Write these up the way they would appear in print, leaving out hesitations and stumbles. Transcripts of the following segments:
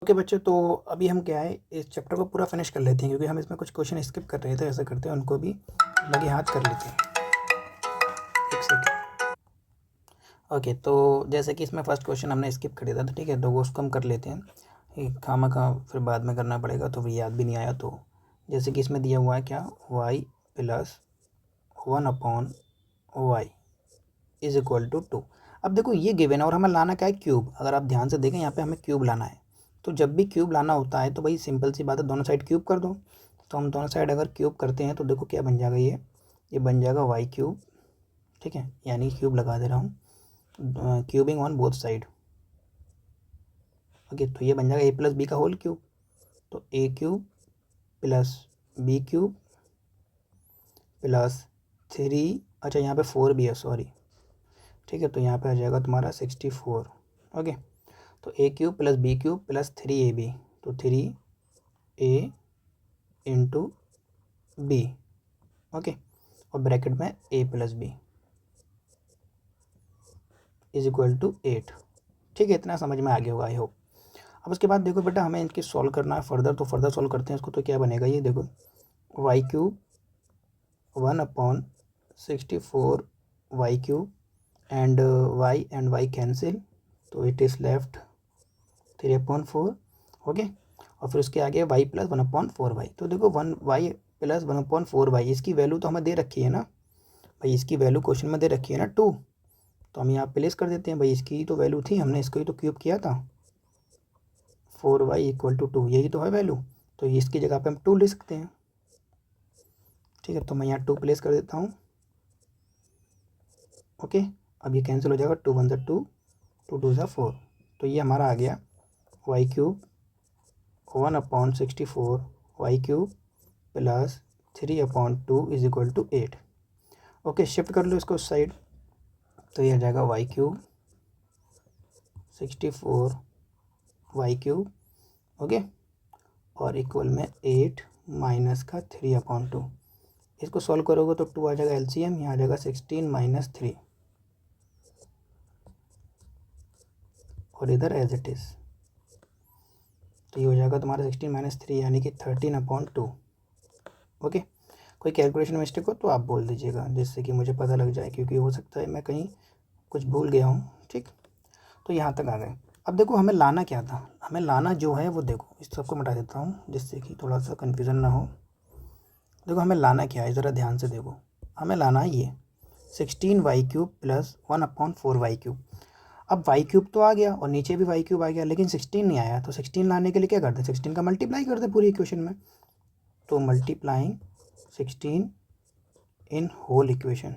Okay बच्चों, तो अभी हम क्या है इस चैप्टर को पूरा फिनिश कर लेते हैं, क्योंकि हम इसमें कुछ क्वेश्चन स्किप कर रहे थे। ऐसा करते हैं उनको भी लगे हाथ कर लेते हैं। एक सेकेंड। ओके, तो जैसे कि इसमें फर्स्ट क्वेश्चन हमने स्किप कर दिया था, ठीक है, तो वो उसको हम कर लेते हैं। खामा खा फिर बाद में करना पड़ेगा, तो फिर याद भी नहीं आया। तो जैसे कि इसमें दिया हुआ है क्या, y plus 1/y is equal to 2। अब देखो ये गिवन है और हमें लाना क्या है, क्यूब। अगर आप ध्यान से देखें यहाँ पे हमें क्यूब लाना है। तो जब भी क्यूब लाना होता है तो भाई सिंपल सी बात है, दोनों साइड क्यूब कर दो। तो हम दोनों साइड अगर क्यूब करते हैं तो देखो क्या बन जाएगा, ये बन जाएगा वाई क्यूब, ठीक है, यानी क्यूब लगा दे रहा हूँ, cubing on both side. Okay, तो ये बन जाएगा ए प्लस बी का होल क्यूब। तो A cube plus B cube plus 3, अच्छा यहाँ पे 4 भी है, सॉरी, ठीक है, तो यहाँ पे आ जाएगा तुम्हारा 64। ओके, तो A cube plus B cube plus 3ab, तो 3a इंटू बी, ओके, और ब्रैकेट में a plus B is equal to 8। ठीक है, इतना समझ में आ गया होगा आई होप। अब उसके बाद देखो बेटा, हमें इनकी सॉल्व करना है फर्दर, तो फर्दर सॉल्व करते हैं इसको। तो क्या बनेगा, ये देखो y cube 1/64 y cube and y cancel, तो इट इज़ लेफ्ट 3/4। ओके, और फिर उसके आगे y प्लस 1/4y। तो देखो y प्लस 1/4y, इसकी वैल्यू तो हमें दे रखी है ना भाई, इसकी वैल्यू क्वेश्चन में दे रखी है ना 2। तो हम यहाँ प्लेस कर देते हैं भाई, इसकी तो वैल्यू थी, हमने इसको ही तो क्यूब किया था, 4y इक्वल टू 2, यही तो है वैल्यू। तो इसकी जगह पे हम 2 ले सकते हैं, ठीक है, तो मैं यहाँ 2 प्लेस कर देता हूँ। ओके, अब ये कैंसिल हो जाएगा, 2 1 ज़ा 2, 2 2 ज़ा 4। तो ये हमारा आ गया y cube 1/64 y cube plus 3/2 is equal to 8। Okay, shift कर लो इसको उस साइड, तो ये आ जाएगा y cube 64 y cube, okay, और इक्वल में 8 माइनस का 3/2। इसको सॉल्व करोगे तो 2 आ जाएगा एलसीएम, यहाँ आ जाएगा 16 माइनस 3, और इधर एज इट इज़, तो ये हो जाएगा तुम्हारा 16 माइनस 3 यानी कि 13/2। ओके, कोई कैलकुलेशन मिस्टेक हो तो आप बोल दीजिएगा, जिससे कि मुझे पता लग जाए, क्योंकि हो सकता है मैं कहीं कुछ भूल गया हूँ। ठीक, तो यहाँ तक आ गए। अब देखो हमें लाना क्या था, हमें लाना जो है वो देखो, इस सबको मिटा देता हूँ जिससे कि थोड़ा सा कन्फ्यूज़न ना हो। देखो हमें लाना क्या है, ज़रा ध्यान से देखो, हमें लाना है ये 16y³ प्लस 1/4y³। अब y³ तो आ गया और नीचे भी y³ आ गया, लेकिन 16 नहीं आया। तो 16 लाने के लिए क्या करते हैं, 16 का मल्टीप्लाई करते पूरी इक्वेशन में। तो मल्टीप्लाइंग 16 इन होल इक्वेशन,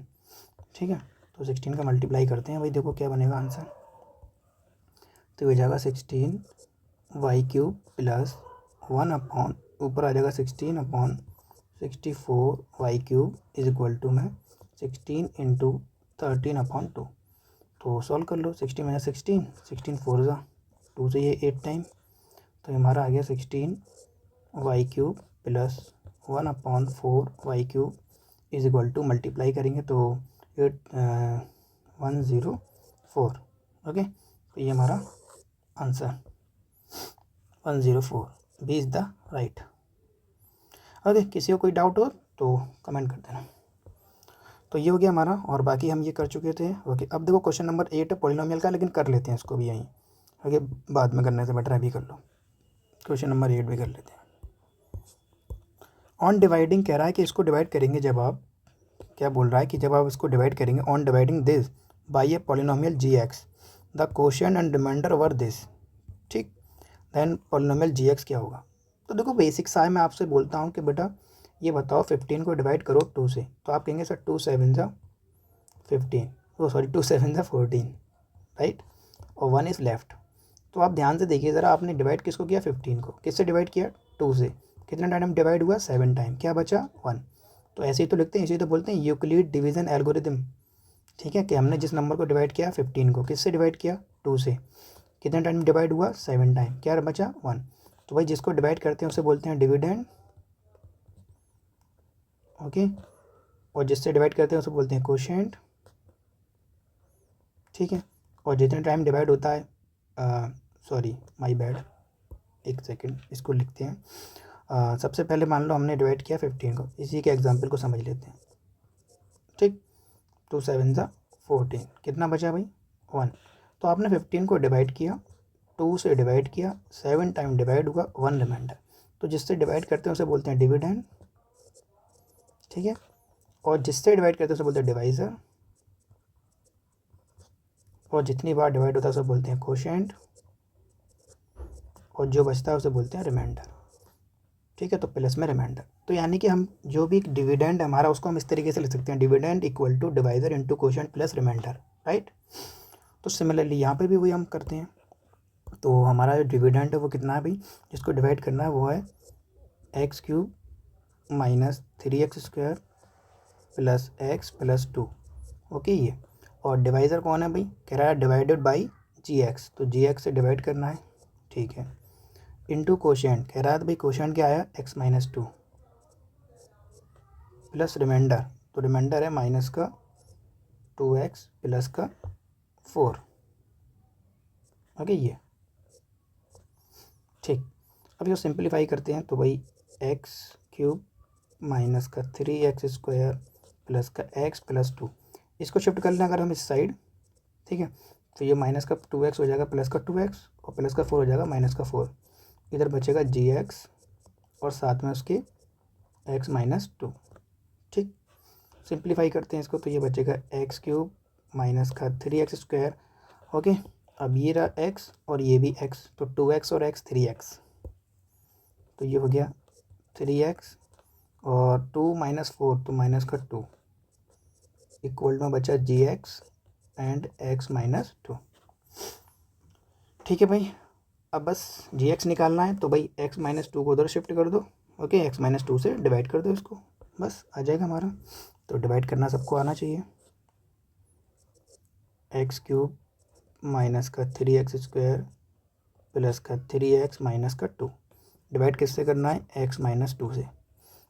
ठीक है, तो 16 का मल्टीप्लाई करते हैं भाई, देखो क्या बनेगा आंसर। तो हो जाएगा 16y³ प्लस 1 ऊपर आ जाएगा 16/64y³ इज इक्वल टू में 16 इंटू 13/2। तो सॉल्व कर लो, 16 माइनस 16, 16 4 ज़ा 2 से ये 8 टाइम, तो हमारा आ गया 16y³ plus 1/4y³ is equal to, multiply करेंगे तो 104। ओके, तो ये हमारा answer 104, B is the right. Okay, किसी को कोई डाउट हो तो कमेंट कर देना। तो ये हो गया हमारा, और बाकी हम ये कर चुके थे। ओके, अब देखो क्वेश्चन नंबर 8 है पॉलिनोमियल का, लेकिन कर लेते हैं इसको भी यहीं। ओके, बाद में करने से बेटर अभी कर लो, क्वेश्चन नंबर 8 भी कर लेते हैं। ऑन डिवाइडिंग कह रहा है कि इसको डिवाइड करेंगे जब आप, क्या बोल रहा है कि जब आप इसको डिवाइड करेंगे, on dividing this by a polynomial g(x), the quotient and remainder were this, ठीक, देन पॉलिनोमियल g(x) क्या होगा। तो देखो बेसिक सा है, मैं आपसे बोलता हूँ कि बेटा ये बताओ 15 को डिवाइड करो 2 से, तो आप कहेंगे सर 2 7 ज़ा 15, ओ सॉरी 2 7 ज़ा 14, राइट, और 1 इज़ लेफ्ट। तो आप ध्यान से देखिए ज़रा, आपने डिवाइड किसको किया, 15 को, किससे डिवाइड किया, 2 से, कितना टाइम डिवाइड हुआ, 7 टाइम, क्या बचा 1। तो ऐसे ही तो लिखते हैं, इसे तो बोलते हैं यूक्लिड डिवीज़न एल्गोरिथम, ठीक है, कि हमने जिस नंबर को डिवाइड किया 15 को, किससे डिवाइड किया, 2 से, कितना टाइम डिवाइड हुआ, 7 टाइम, क्या बचा 1। तो भाई जिसको डिवाइड करते हैं उसे बोलते हैं डिविडेंड, ओके, और जिससे डिवाइड करते हैं उसे बोलते हैं कोशेंट, ठीक है, और जितने टाइम डिवाइड होता है, सॉरी माय बैड, एक सेकंड, इसको लिखते हैं। सबसे पहले मान लो हमने डिवाइड किया 15 को, इसी के एग्जाम्पल को समझ लेते हैं। ठीक, 2 7 ज़ा 14, कितना बचा भाई 1। तो आपने 15 को डिवाइड किया, 2 से डिवाइड किया, 7 टाइम डिवाइड हुआ, 1 रिमाइंडर। तो जिससे डिवाइड करते हैं उसे बोलते हैं डिविडेंड, ठीक है। और जिससे डिवाइड करते हैं उसे बोलते हैं डिवाइज़र, और जितनी बार डिवाइड होता है उसे बोलते हैं कोशेंट, और जो बचता है उसे बोलते हैं रिमाइंडर, ठीक है। तो प्लस में रिमाइंडर, तो यानी कि हम जो भी डिविडेंड हमारा उसको हम इस तरीके से लिख सकते हैं, dividend equal to divisor into quotient plus remainder, right. तो सिमिलरली यहाँ पे भी वही हम करते हैं। तो हमारा जो डिविडेंड है वो कितना है भाई, जिसको डिवाइड करना है वो है x cube minus 3x² plus x plus 2, okay ये। और डिवाइज़र कौन है भाई, कह रहा है डिवाइडेड बाई जी, तो जी से डिवाइड करना है, ठीक है। इंटू कोशेंट, कह रहा है भाई कोशेंट क्या आया x-2 प्लस रिमाइंडर, तो रिमाइंडर है माइनस का 2x प्लस का 4, ओके ये, ठीक। अब इसको सिंप्लीफाई करते हैं, तो भाई एक्स क्यूब माइनस का 3x² प्लस का x प्लस 2, इसको शिफ्ट कर लें अगर हम इस साइड, ठीक है। तो ये माइनस का 2x हो जाएगा प्लस का 2x, और प्लस का 4 हो जाएगा माइनस का 4, इधर बचेगा gx और साथ में उसके x-2, ठीक। सिंप्लीफाई करते हैं इसको, तो ये बचेगा एक्स क्यूब माइनस का 3x², ओके। अब ये रहा x और ये भी x, तो 2x और x 3x, तो ये हो गया 3x और 2 माइनस 4 तो माइनस का 2, इक्वल में बचा gx एंड x-2, ठीक है भाई। अब बस gx निकालना है, तो भाई x-2 को उधर शिफ्ट कर दो, ओके, x-2 से डिवाइड कर दो इसको, बस आ जाएगा हमारा। तो डिवाइड करना सबको आना चाहिए, एक्स क्यूब माइनस का 3x² प्लस का 3x माइनस का 2, डिवाइड किससे करना है, x-2 से,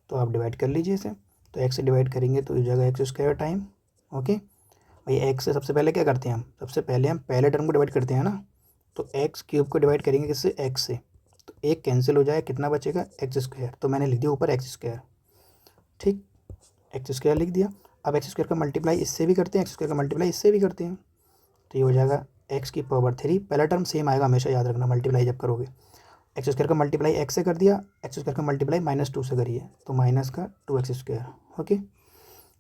तो आप डिवाइड कर लीजिए इसे। तो x से डिवाइड करेंगे तो ये जगह x² टाइम, ओके भाई। x से सबसे पहले क्या करते हैं हम, सबसे पहले हम पहले टर्म को डिवाइड करते हैं ना, तो एक्स क्यूब को डिवाइड करेंगे किससे, x से, तो एक कैंसिल हो जाए, कितना बचेगा x², तो मैंने लिख दिया ऊपर x², ठीक, x² लिख दिया। अब x² का मल्टीप्लाई इससे भी करते हैं, x² का मल्टीप्लाई इससे भी करते हैं, तो ये हो जाएगा x⁻3, पहला टर्म सेम आएगा हमेशा, याद रखना मल्टीप्लाई जब करोगे। x² का मल्टीप्लाई x से कर दिया, x² का मल्टीप्लाई -2 से करिए, तो माइनस का 2x², ओके।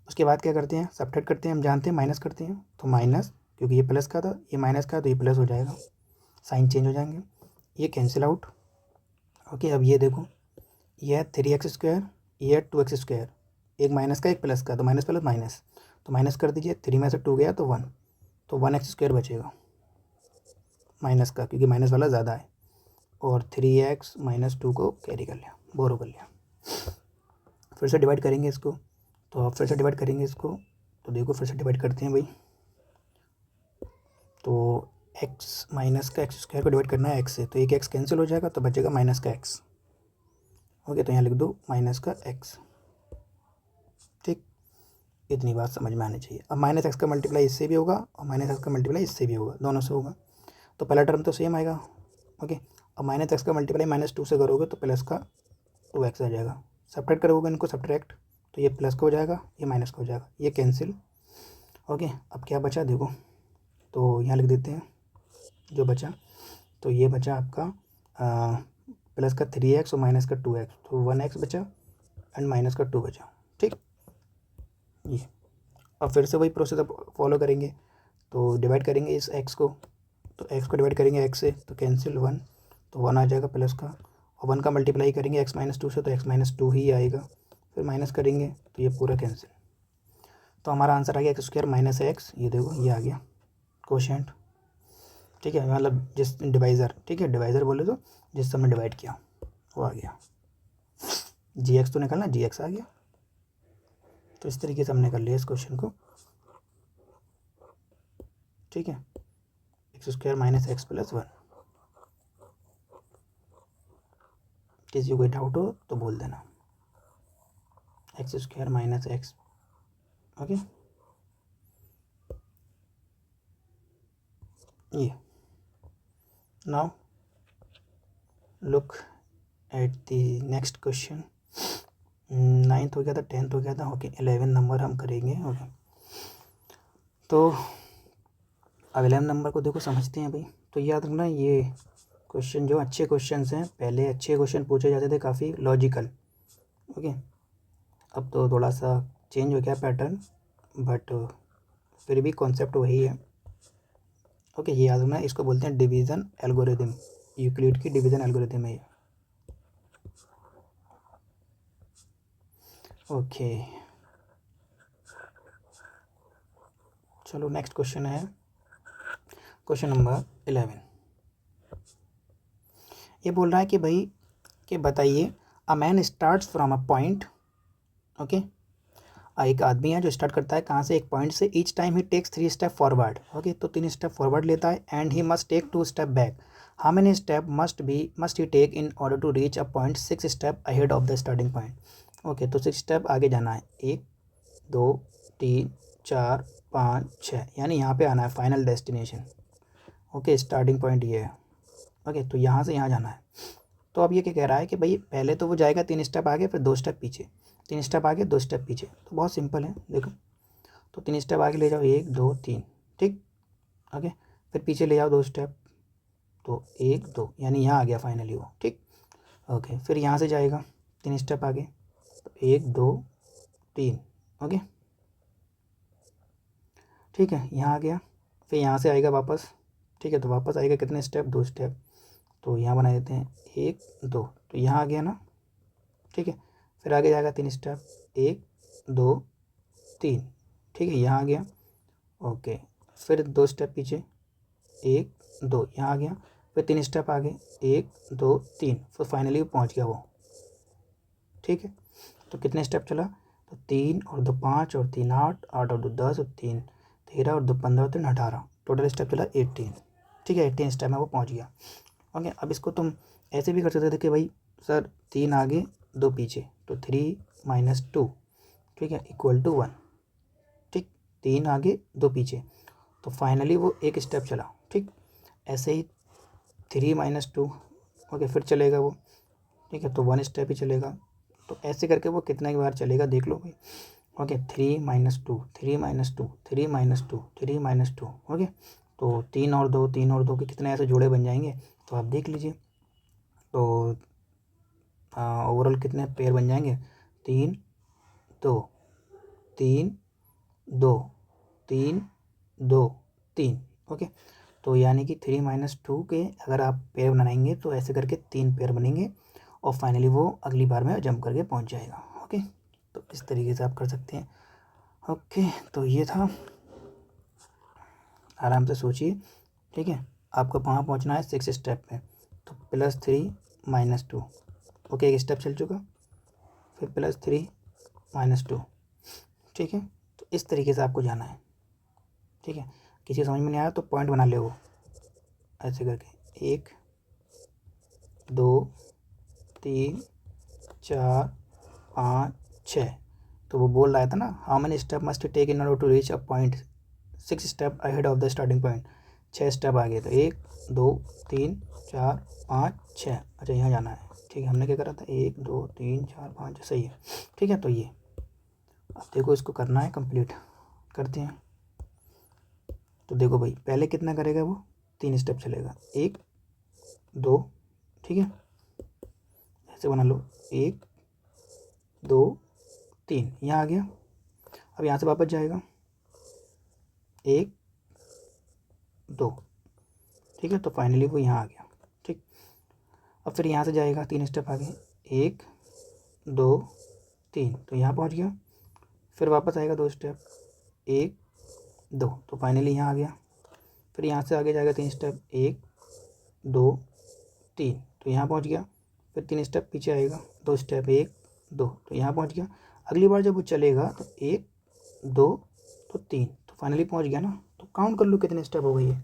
उसके बाद क्या करते हैं, सब्ट्रैक्ट करते हैं, हम जानते हैं माइनस करते हैं, तो माइनस, क्योंकि ये प्लस का था, ये माइनस का, तो ये प्लस हो जाएगा, साइन चेंज हो जाएंगे, ये कैंसिल आउट, ओके। अब ये देखो, ये है 3x², ये है 2x², एक माइनस का एक प्लस का, तो माइनस प्लस माइनस, तो माइनस कर दीजिए, 3 में से 2 गया तो 1, तो 1x² बचेगा माइनस का, क्योंकि माइनस वाला ज़्यादा है, और 3x-2 को कैरी कर लिया, बोरो कर लिया। फिर से डिवाइड करेंगे इसको, तो आप फिर से डिवाइड करेंगे इसको, तो देखो फिर से डिवाइड करते हैं भाई, तो x माइनस का x² को डिवाइड करना है x से, तो एक x कैंसिल हो जाएगा, तो बचेगा माइनस का x, ओके। तो यहाँ लिख दो माइनस का x, ठीक, इतनी बात समझ में आनी चाहिए। अब माइनस एक्स का मल्टीप्लाई इससे भी होगा और माइनस एक्स का मल्टीप्लाई इससे भी होगा, दोनों से होगा, तो पहला टर्म तो सेम आएगा, ओके। अब माइनस एक्स का मल्टीप्लाई -2 से करोगे तो प्लस का 2x आ जाएगा, सब्ट्रैक्ट करोगे इनको सब्ट्रैक्ट, तो ये प्लस का हो जाएगा, ये माइनस का हो जाएगा, ये कैंसिल, ओके। अब क्या बचा देखो, तो यहाँ लिख देते हैं जो बचा, तो ये बचा आपका प्लस का 3x और माइनस का 2x, तो 1x बचा एंड माइनस का 2 बचा, ठीक ये। अब फिर से वही प्रोसेस अब फॉलो करेंगे, तो डिवाइड करेंगे इस x को, तो x को डिवाइड करेंगे x से, तो कैंसिल 1, तो 1 आ जाएगा प्लस का, और 1 का मल्टीप्लाई करेंगे x-2 से, तो x-2 ही आएगा, फिर माइनस करेंगे तो ये पूरा कैंसिल, तो हमारा आंसर आ गया x² माइनस x, ये देखो ये आ गया कोशेंट, ठीक है, मतलब जिस डिवाइज़र, ठीक है, डिवाइज़र बोले तो जिससे हमने डिवाइड किया वो आ गया, gx तो निकलना, gx आ गया। तो इस तरीके से हमने कर लिया इस क्वेश्चन को, ठीक है, x² माइनस x प्लस 1। किसी को कोई डाउट हो तो बोल देना, x² माइनस x, ओके। ये now look at the next question. 9th हो गया था, 10th हो गया था, ओके 11 नंबर हम करेंगे। ओके तो अब 11 नंबर को देखो समझते हैं भाई। तो याद रखना ये क्वेश्चन जो अच्छे क्वेश्चन हैं, पहले अच्छे क्वेश्चन पूछे जाते थे काफ़ी लॉजिकल। ओके अब तो थोड़ा सा चेंज हो गया पैटर्न, बट फिर भी कॉन्सेप्ट वही है। ओके ये याद रखना, इसको बोलते हैं डिवीज़न एल्गोरिथम, यूक्लिड की डिवीज़न एल्गोरिथम है ये। ओके चलो नेक्स्ट क्वेश्चन है क्वेश्चन नंबर 11। ये बोल रहा है कि भाई कि बताइए a man starts from a point. Okay एक आदमी है जो स्टार्ट करता है कहाँ से, एक पॉइंट से। Each time he takes 3 step forward. Okay तो 3 स्टेप फॉरवर्ड लेता है। And he must take 2 step back. How many step must he take in order to reach a point 6 step ahead of the starting point. Okay तो 6 step आगे जाना है, 1 2 3 4 5 6, यानी यहाँ पे आना है final destination. Okay starting point ये है। ओके तो यहाँ से यहाँ जाना है। तो अब ये क्या कह रहा है कि भाई पहले तो वो जाएगा 3 स्टेप आगे, फिर 2 स्टेप पीछे, 3 स्टेप आगे 2 स्टेप पीछे। तो बहुत सिंपल है देखो, तो 3 स्टेप आगे ले जाओ, 1 2 3, ठीक। ओके फिर पीछे ले जाओ 2 स्टेप, तो 1 2, यानी यहाँ आ गया फाइनली वो, ठीक। ओके फिर यहाँ से जाएगा 3 स्टेप आगे, तो 1 2 3। ओके ठीक है यहाँ आ गया। फिर यहाँ से आएगा वापस, ठीक है। तो वापस आएगा कितने स्टेप, 2 स्टेप। तो यहाँ बना देते हैं 1 2, तो यहाँ आ गया ना, ठीक है। फिर आगे जाएगा 3 स्टेप, 1 2 3, ठीक है यहाँ आ गया। ओके फिर 2 स्टेप पीछे, 1 2 यहाँ आ गया। फिर 3 स्टेप आगे, 1 2 3, फिर फाइनली पहुँच गया वो, ठीक है। तो कितने स्टेप चला, तो 3 और 2 5 और 3 8, 8 और 2 10 और 3 13 और 2 15 और 3 18, टोटल स्टेप चला 18, ठीक है। 18 स्टेप में वो पहुँच गया। ओके अब इसको तुम ऐसे भी कर सकते थे कि भाई सर 3 आगे 2 पीछे, तो 3 माइनस 2, ठीक है, इक्वल टू 1, ठीक। 3 आगे 2 पीछे, तो फाइनली वो एक स्टेप चला, ठीक। ऐसे ही 3 माइनस 2, ओके फिर चलेगा वो, ठीक है, तो 1 स्टेप ही चलेगा। तो ऐसे करके वो कितने बार चलेगा देख लो भाई। Okay 3 minus 2 3 minus 2 3 minus 2 3 minus 2, okay. तो 3 और 2 3 और 2 के कितने ऐसे जोड़े बन जाएंगे, तो आप देख लीजिए। तो ओवरऑल कितने पेयर बन जाएंगे, 3 2 3 2 3 2 3, ओके। तो यानी कि 3 माइनस 2 के अगर आप पेयर बनाएंगे तो ऐसे करके 3 पेयर बनेंगे, और फाइनली वो अगली बार में जंप करके पहुंच जाएगा। ओके तो इस तरीके से आप कर सकते हैं। ओके तो ये था, आराम से सोचिए, ठीक है। आपको वहाँ पहुँचना है 6 स्टेप में, तो +3 माइनस 2, ओके एक स्टेप चल चुका, फिर +3 माइनस 2, ठीक है। तो इस तरीके से आपको जाना है, ठीक है। किसी समझ में नहीं आया तो पॉइंट बना ले वो ऐसे करके, 1 2 3 4 5 6। तो वो बोल रहा था ना, how many step must take in order to reach a point 6 step ahead of the starting point. 6 step आ गए, तो 1 2 3 4 5 6। अच्छा यहाँ जाना है, ठीक है। हमने क्या करा था, 1 2 3 4 5, सही है, ठीक है। तो ये अब देखो इसको करना है कंप्लीट, करते हैं। तो देखो भाई पहले कितना करेगा वो, 3 स्टेप चलेगा, 1 2, ठीक है, ऐसे बना लो, 1 2 3, यहाँ आ गया। अब यहाँ से वापस जाएगा, 1 2, ठीक है। तो फाइनली वो यहाँ आ गया, ठीक। अब फिर यहाँ से जाएगा 3 स्टेप आगे, 1 2 3, तो यहाँ पहुँच गया। फिर वापस आएगा 2 स्टेप, 1 2, तो फाइनली यहाँ आ गया। फिर यहाँ से आगे जाएगा 3 स्टेप, 1 2 3, तो यहाँ पहुँच गया। फिर 3 स्टेप पीछे आएगा, 2 स्टेप, 1 2, तो यहाँ पहुँच गया। अगली बार जब वो चलेगा तो 1 2 तो 3, तो फाइनली पहुँच गया ना। तो काउंट कर लो कितने स्टेप हो गई है,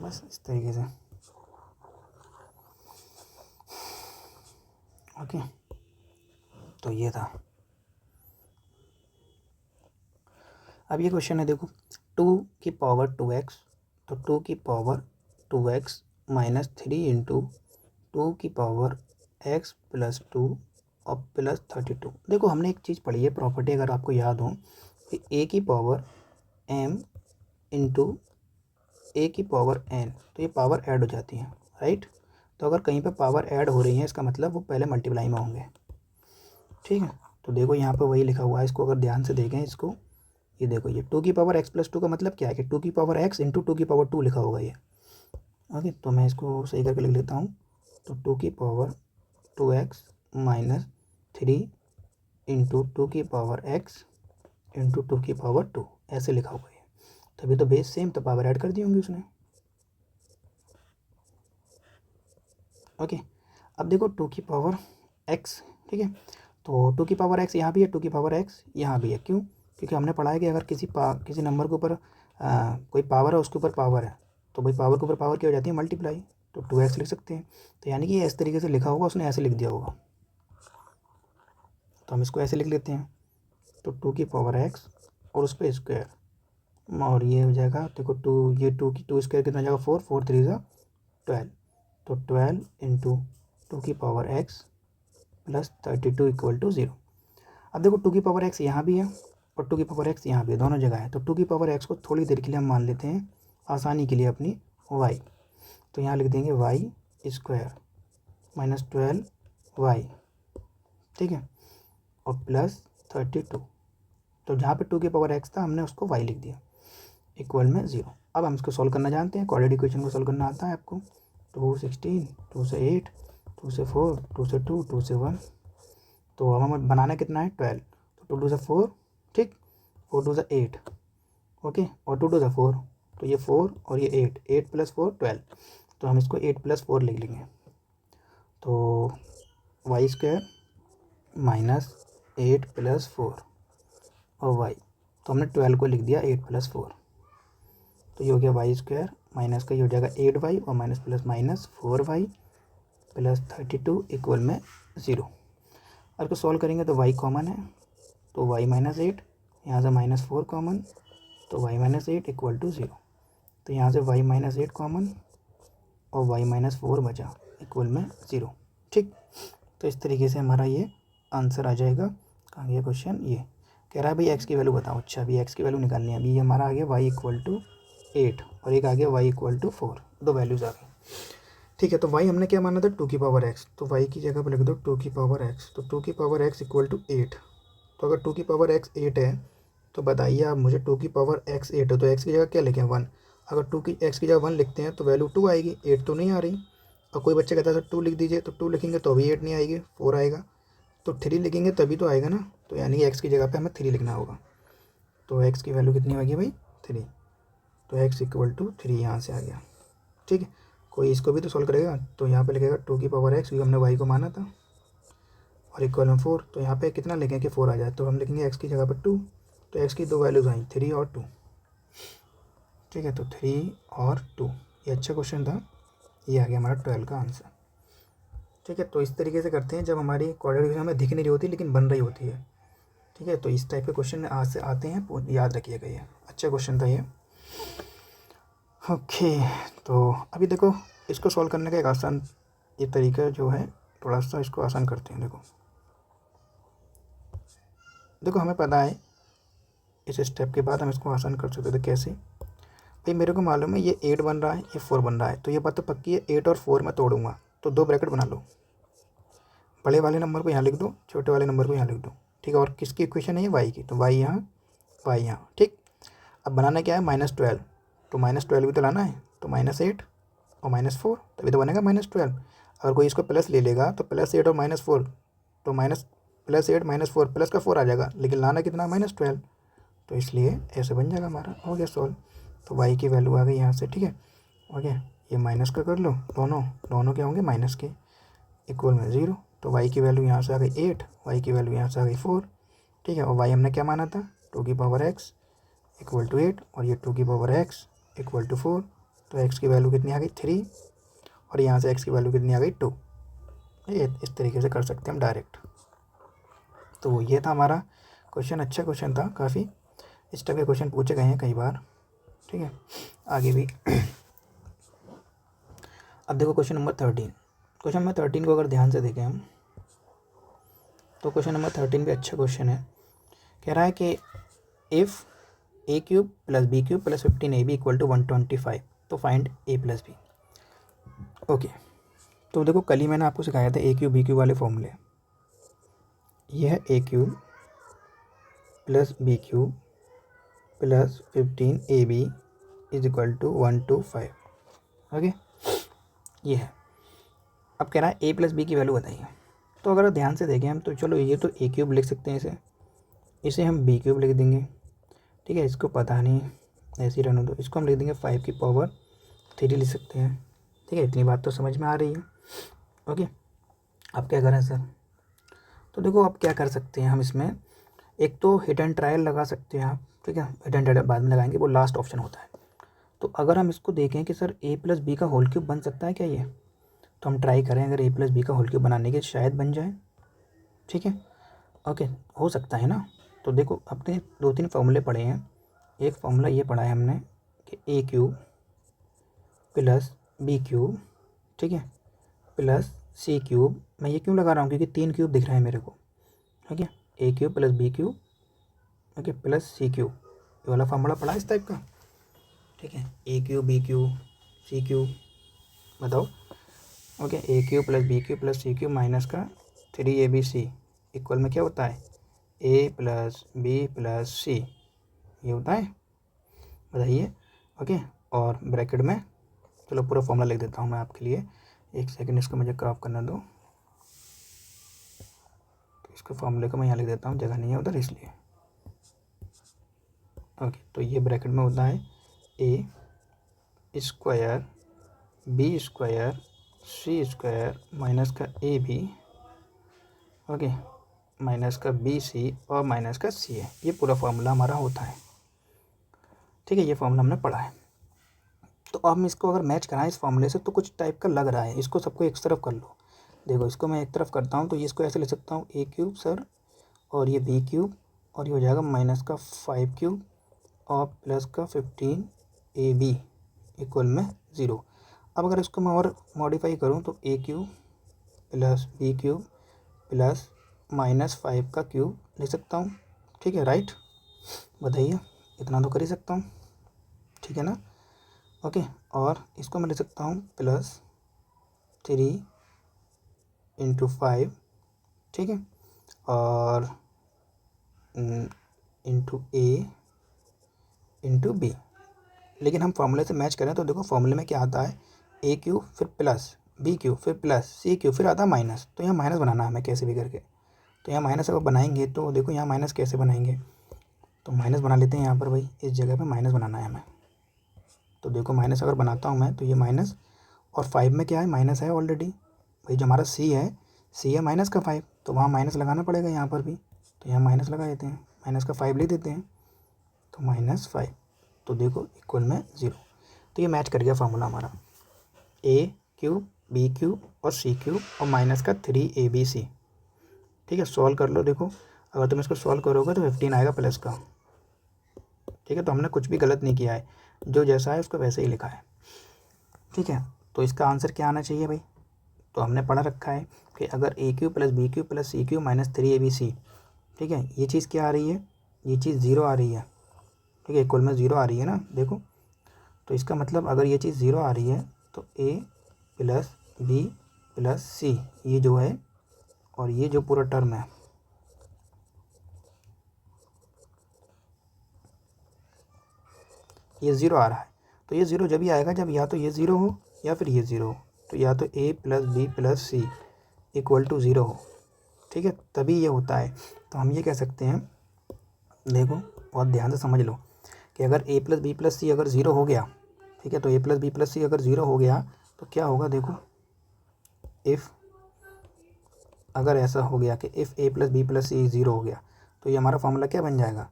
बस इस तरीके से। ओके तो ये था। अब ये क्वेश्चन है देखो, 2 की पावर 2x, तो 2 की पावर 2x माइनस 3 इंटू 2 की पावर x प्लस 2 और प्लस 32। देखो हमने एक चीज़ पढ़ी है प्रॉपर्टी, अगर आपको याद हो कि a की पावर m इंटू a की पावर n, तो ये पावर ऐड हो जाती है, राइट। तो अगर कहीं पे पावर ऐड हो रही है इसका मतलब वो पहले मल्टीप्लाई में होंगे, ठीक है। तो देखो यहाँ पे वही लिखा हुआ है, इसको अगर ध्यान से देखें इसको, ये देखो ये 2 की पावर x प्लस 2 का मतलब क्या है कि 2 की पावर x इंटू 2 की पावर 2 लिखा होगा ये, ओके। तो मैं इसको सही करके लिख लेता हूँ। तो 2 की पावर 2x माइनस 3 इंटू 2 की पावर x इंटू 2 की पावर 2, ऐसे लिखा हुआ है। तभी तो बेस सेम, तो पावर ऐड कर दी होंगी उसने, ओके। अब देखो 2 की पावर x, ठीक है। तो 2 की पावर x यहाँ भी है, 2 की पावर x यहाँ भी है, क्यों? क्योंकि हमने पढ़ा है कि अगर किसी नंबर के ऊपर कोई पावर है, उसके ऊपर पावर है, तो भाई पावर के ऊपर पावर क्या हो जाती है, मल्टीप्लाई। तो 2x लिख सकते हैं। तो यानी कि इस तरीके से लिखा होगा, उसने ऐसे लिख दिया होगा, तो हम इसको ऐसे लिख लेते हैं। तो 2 की पावर x और उस पर स्क्वायर, और ये हो जाएगा देखो 2, ये 2 की 2 स्क्वायर कितना जाएगा 4, 4 3 ज़ा 12। तो 12 इंटू 2 की power x plus 32 equal to 0। अब देखो 2 की पावर x यहाँ भी है और 2 की पावर x यहाँ भी है, दोनों जगह है। तो 2 की पावर x को थोड़ी देर के लिए हम मान लेते हैं आसानी के लिए अपनी y। तो यहाँ लिख देंगे y स्क्वायर माइनस 12y, ठीक है, और प्लस 32। तो जहाँ पे 2 की पावर x था हमने उसको y लिख दिया, इक्वल में 0। अब हम इसको सॉल्व करना जानते हैं, क्वाड्रेटिक इक्वेशन को सॉल्व करना आता है आपको। 2 16, 2 से 8, 2 से 4, 2 से 2, 2 से 1। तो अब हमें बनाना कितना है 12। तो 2 2 से 4, ठीक, 4 2 से 8, ओके, और 2 2 से 4, तो ये 4 और ये 8, 8 प्लस 4 12। तो हम इसको 8 प्लस 4 लिख लेंगे। तो वाई स्क्वायर माइनस 8 प्लस 4 और वाई, तो हमने 12 को लिख दिया 8 प्लस 4। तो ये हो गया वाई स्क्वायर माइनस का ये हो जाएगा 8y और minus plus minus 4y plus 32 equal में 0। और इसको सॉल्व करेंगे तो y कॉमन है, तो y माइनस 8, यहाँ से माइनस 4 कॉमन, तो y माइनस 8 इक्वल टू 0। तो यहाँ से y माइनस 8 कॉमन और y माइनस 4 बचा, इक्वल में 0, ठीक। तो इस तरीके से हमारा ये आंसर आ जाएगा। कहाँ गया क्वेश्चन, ये कह रहा है भाई x की वैल्यू बताओ। अच्छा, अभी x की वैल्यू निकालनी है। अभी ये हमारा आ गया y इक्वल टू 8 और एक आ गया y इक्वल टू 4, दो वैल्यूज़ आ गई, ठीक है। तो y हमने क्या माना था 2 की पावर x, तो y की जगह पर लिख दो 2 की पावर x। तो 2 की पावर x इक्वल टू 8। तो अगर 2 की पावर x 8 है तो बताइए आप मुझे 2 की पावर x 8 है, तो x की जगह क्या लिखें 1। अगर 2 की x की जगह 1 लिखते हैं तो वैल्यू 2 आएगी, 8 तो नहीं आ रही। और कोई बच्चा कहता है सर 2 लिख दीजिए, तो 2 लिखेंगे तो अभी 8 नहीं आएगी, 4 आएगा। तो 3 लिखेंगे तभी तो आएगा ना। तो यानी कि x की जगह पे हमें 3 लिखना होगा। तो x की वैल्यू कितनी होगी भाई 3। तो x इक्वल टू 3 यहाँ से आ गया, ठीक है। कोई इसको भी तो सॉल्व करेगा, तो यहाँ पे लिखेगा 2 की पावर x, क्योंकि हमने y को माना था, और इक्वल में 4। तो यहाँ पे कितना लिखें कि 4 आ जाए, तो हम लिखेंगे x की जगह पर 2। तो x की दो वैल्यूज़ आई 3 और 2, ठीक है। तो 3 और 2, ये अच्छा क्वेश्चन था। ये आ गया हमारा 12 का आंसर, ठीक है। तो इस तरीके से करते हैं जब हमारी क्वाड्रेटिक इक्वेशन हमें दिख नहीं रही होती लेकिन बन रही होती है, ठीक है। तो इस टाइप के क्वेश्चन आज से आते हैं, याद रखिएगा, ये अच्छा क्वेश्चन था ये, ओके। तो अभी देखो इसको सॉल्व करने का एक आसान ये तरीका जो है, थोड़ा सा इसको आसान करते हैं। देखो हमें पता है इस स्टेप के बाद हम इसको आसान कर सकते थे। कैसे भाई, मेरे को मालूम है ये 8 बन रहा है, ये 4 बन रहा है, तो ये बात तो पक्की है 8 और 4 मैं तोड़ूंगा। तो 2 ब्रैकेट बना लो, बड़े वाले नंबर को यहाँ लिख दो, छोटे वाले नंबर को यहाँ लिख दो, ठीक है। और किसकी इक्वेशन है ये, y की, तो y यहाँ, y यहाँ, ठीक। अब बनाना क्या है -12, तो -12 भी तो लाना है, तो -8 और -4, तभी तो बनेगा -12। अगर कोई इसको प्लस ले लेगा तो +8 और -4, तो +8 -4 प्लस का 4 आ जाएगा, लेकिन लाना कितना -12, तो इसलिए ऐसे बन जाएगा हमारा, हो गया सॉल्व। तो y की वैल्यू आ गई यहाँ से, ठीक है, हो गया। ये माइनस का कर लो, दोनों क्या होंगे माइनस के, इक्वल में 0। तो y की वैल्यू यहाँ से आ गई 8, y की वैल्यू यहाँ से आ गई 4, ठीक है। और y हमने क्या माना था 2 की पावर x इक्वल टू 8, और ये 2 की पावर x इक्वल टू 4। तो x की वैल्यू कितनी आ गई 3, और यहाँ से x की वैल्यू कितनी आ गई 2। ये इस तरीके से कर सकते हैं हम डायरेक्ट। तो ये था हमारा क्वेश्चन, अच्छा क्वेश्चन था काफ़ी। इस टाइप के क्वेश्चन पूछे गए हैं कई बार, ठीक है, आगे भी। अब देखो क्वेश्चन नंबर 13। क्वेश्चन नंबर 13 को अगर ध्यान से देखें हम तो क्वेश्चन नंबर 13 भी अच्छा क्वेश्चन है। कह रहा है कि if a cube plus B cube plus 15ab equal to 125 तो find a plus b. Okay, तो देखो कल ही मैंने आपको सिखाया था ए क्यूब बी क्यूब वाले फॉर्मूले। यह है ए cube plus B cube plus 15ab is equal to 125। Okay, ये है। अब कह रहा है ए प्लस बी की वैल्यू बताइए। तो अगर ध्यान से देखें हम तो चलो ये तो ए क्यूब लिख सकते हैं, इसे हम बी क्यूब लिख देंगे। ठीक है, इसको पता नहीं ऐसे ही रहने दो, इसको हम लिख देंगे 5 की पावर 3 लिख सकते हैं। ठीक है, इतनी बात तो समझ में आ रही है। ओके, अब क्या करें सर? तो देखो अब क्या कर सकते हैं हम इसमें, एक तो हिट एंड ट्रायल लगा सकते हैं आप। ठीक है, हिट एंड ट्रायल बाद में लगाएंगे, वो लास्ट ऑप्शन होता है। तो अगर हम इसको देखें कि सर ए प्लस बी का होल क्यूब बन सकता है क्या ये, तो हम ट्राई करें अगर ए प्लस बी का होल क्यूब बनाने के शायद बन जाए। ठीक है, ओके, हो सकता है ना। तो देखो अपने 2-3 फॉर्मूले पढ़े हैं। एक फॉर्मूला ये पढ़ा है हमने कि ए क्यूब प्लस बी क्यूब, ठीक है, प्लस सी क्यूब। मैं ये क्यों लगा रहा हूँ, क्योंकि 3 क्यूब दिख रहे हैं मेरे को। ठीक है, ए cube plus B cube, okay, plus C cube. ये वाला फॉर्मूला पढ़ा इस टाइप का। ठीक है, ए क्यूब बी क्यूब सी क्यूब, बताओ। Okay, A cube plus B cube plus C cube minus का 3abc इक्वल में क्या होता है, A plus B plus C, ये होता है, बताइए। ओके, और ब्रैकेट में चलो पूरा फॉर्मूला लिख देता हूँ मैं आपके लिए। एक सेकंड, इसको मुझे क्रॉप करना दो। तो इसको फॉर्मूले को मैं यहाँ लिख देता हूँ, जगह नहीं है उधर इसलिए। ओके, तो ये ब्रैकेट में होता है ए स्क्वायर बी स्क्वायर सी स्क्वायर माइनस का ए बी, ओके, माइनस का बी सी और माइनस का सी है। ये पूरा फॉर्मूला हमारा होता है। ठीक है, ये फॉर्मूला हमने पढ़ा है। तो अब हम इसको अगर मैच कराएं इस फॉर्मूले से तो कुछ टाइप का लग रहा है। इसको सबको एक तरफ कर लो। देखो इसको मैं एक तरफ करता हूँ तो ये इसको ऐसे लिख सकता हूँ ए क्यूब सर, और ये बी क्यूब, और ये हो जाएगा माइनस का 5 क्यूब और प्लस का 15ab इक्वल में 0। अब अगर इसको मैं और मॉडिफाई करूँ तो A cube plus B cube plus minus 5 का क्यूब लिख सकता हूँ। ठीक है, राइट, बताइए, इतना तो कर ही सकता हूँ। ठीक है ना। ओके, और इसको मैं लिख सकता हूँ प्लस 3 इंटू 5, ठीक है, और इंटू ए इंटू बी। लेकिन हम फॉर्मूले से मैच करें तो देखो फॉर्मूले में क्या आता है, ए क्यूब फिर प्लस बी क्यूब फिर प्लस सी क्यूब फिर आता है माइनस। तो यहाँ माइनस बनाना है हमें कैसे भी करके। तो यहाँ माइनस अगर बनाएंगे तो देखो यहाँ माइनस कैसे बनाएंगे, तो माइनस बना लेते हैं यहाँ पर भाई, इस जगह पे माइनस बनाना है हमें। तो देखो माइनस अगर बनाता हूँ मैं तो ये माइनस, और 5 में क्या है, माइनस है ऑलरेडी भाई, जो हमारा सी है माइनस का 5, तो वहाँ माइनस लगाना पड़ेगा यहाँ पर भी। तो यहाँ माइनस लगा देते हैं, माइनस का 5 ले देते हैं, तो -5। तो देखो इक्वल में 0। तो ये मैच कर गया फार्मूला हमारा, ए क्यूब बी क्यूब और सी क्यूब और माइनस का 3abc। ठीक है, सॉल्व कर लो। देखो अगर तुम इसको सॉल्व करोगे तो 15 आएगा प्लस का। ठीक है, तो हमने कुछ भी गलत नहीं किया है, जो जैसा है उसको वैसे ही लिखा है। ठीक है, तो इसका आंसर क्या आना चाहिए भाई, तो हमने पढ़ा रखा है कि अगर A cube plus B cube plus C cube minus 3abc, ठीक है, ये चीज़ क्या आ रही है, ये चीज़ 0 आ रही है। ठीक है, इक्वल में 0 आ रही है ना, देखो। तो इसका मतलब अगर ये चीज़ 0 आ रही है तो A plus B plus C ये जो है, और ये जो पूरा टर्म है, ये 0 आ रहा है। तो ये 0 जब ही आएगा जब या तो ये 0 हो या फिर ये 0 हो। तो या तो A plus B plus C equal to 0 हो। ठीक है, तभी ये होता है। तो हम ये कह सकते हैं, देखो बहुत ध्यान से समझ लो, कि अगर ए प्लस बी प्लस सी अगर 0 हो गया, ठीक है, तो ए प्लस बी प्लस सी अगर 0 हो गया तो क्या होगा, देखो इफ़ अगर ऐसा हो गया कि if A plus B plus C 0 हो गया तो ये हमारा फॉर्मूला क्या बन जाएगा,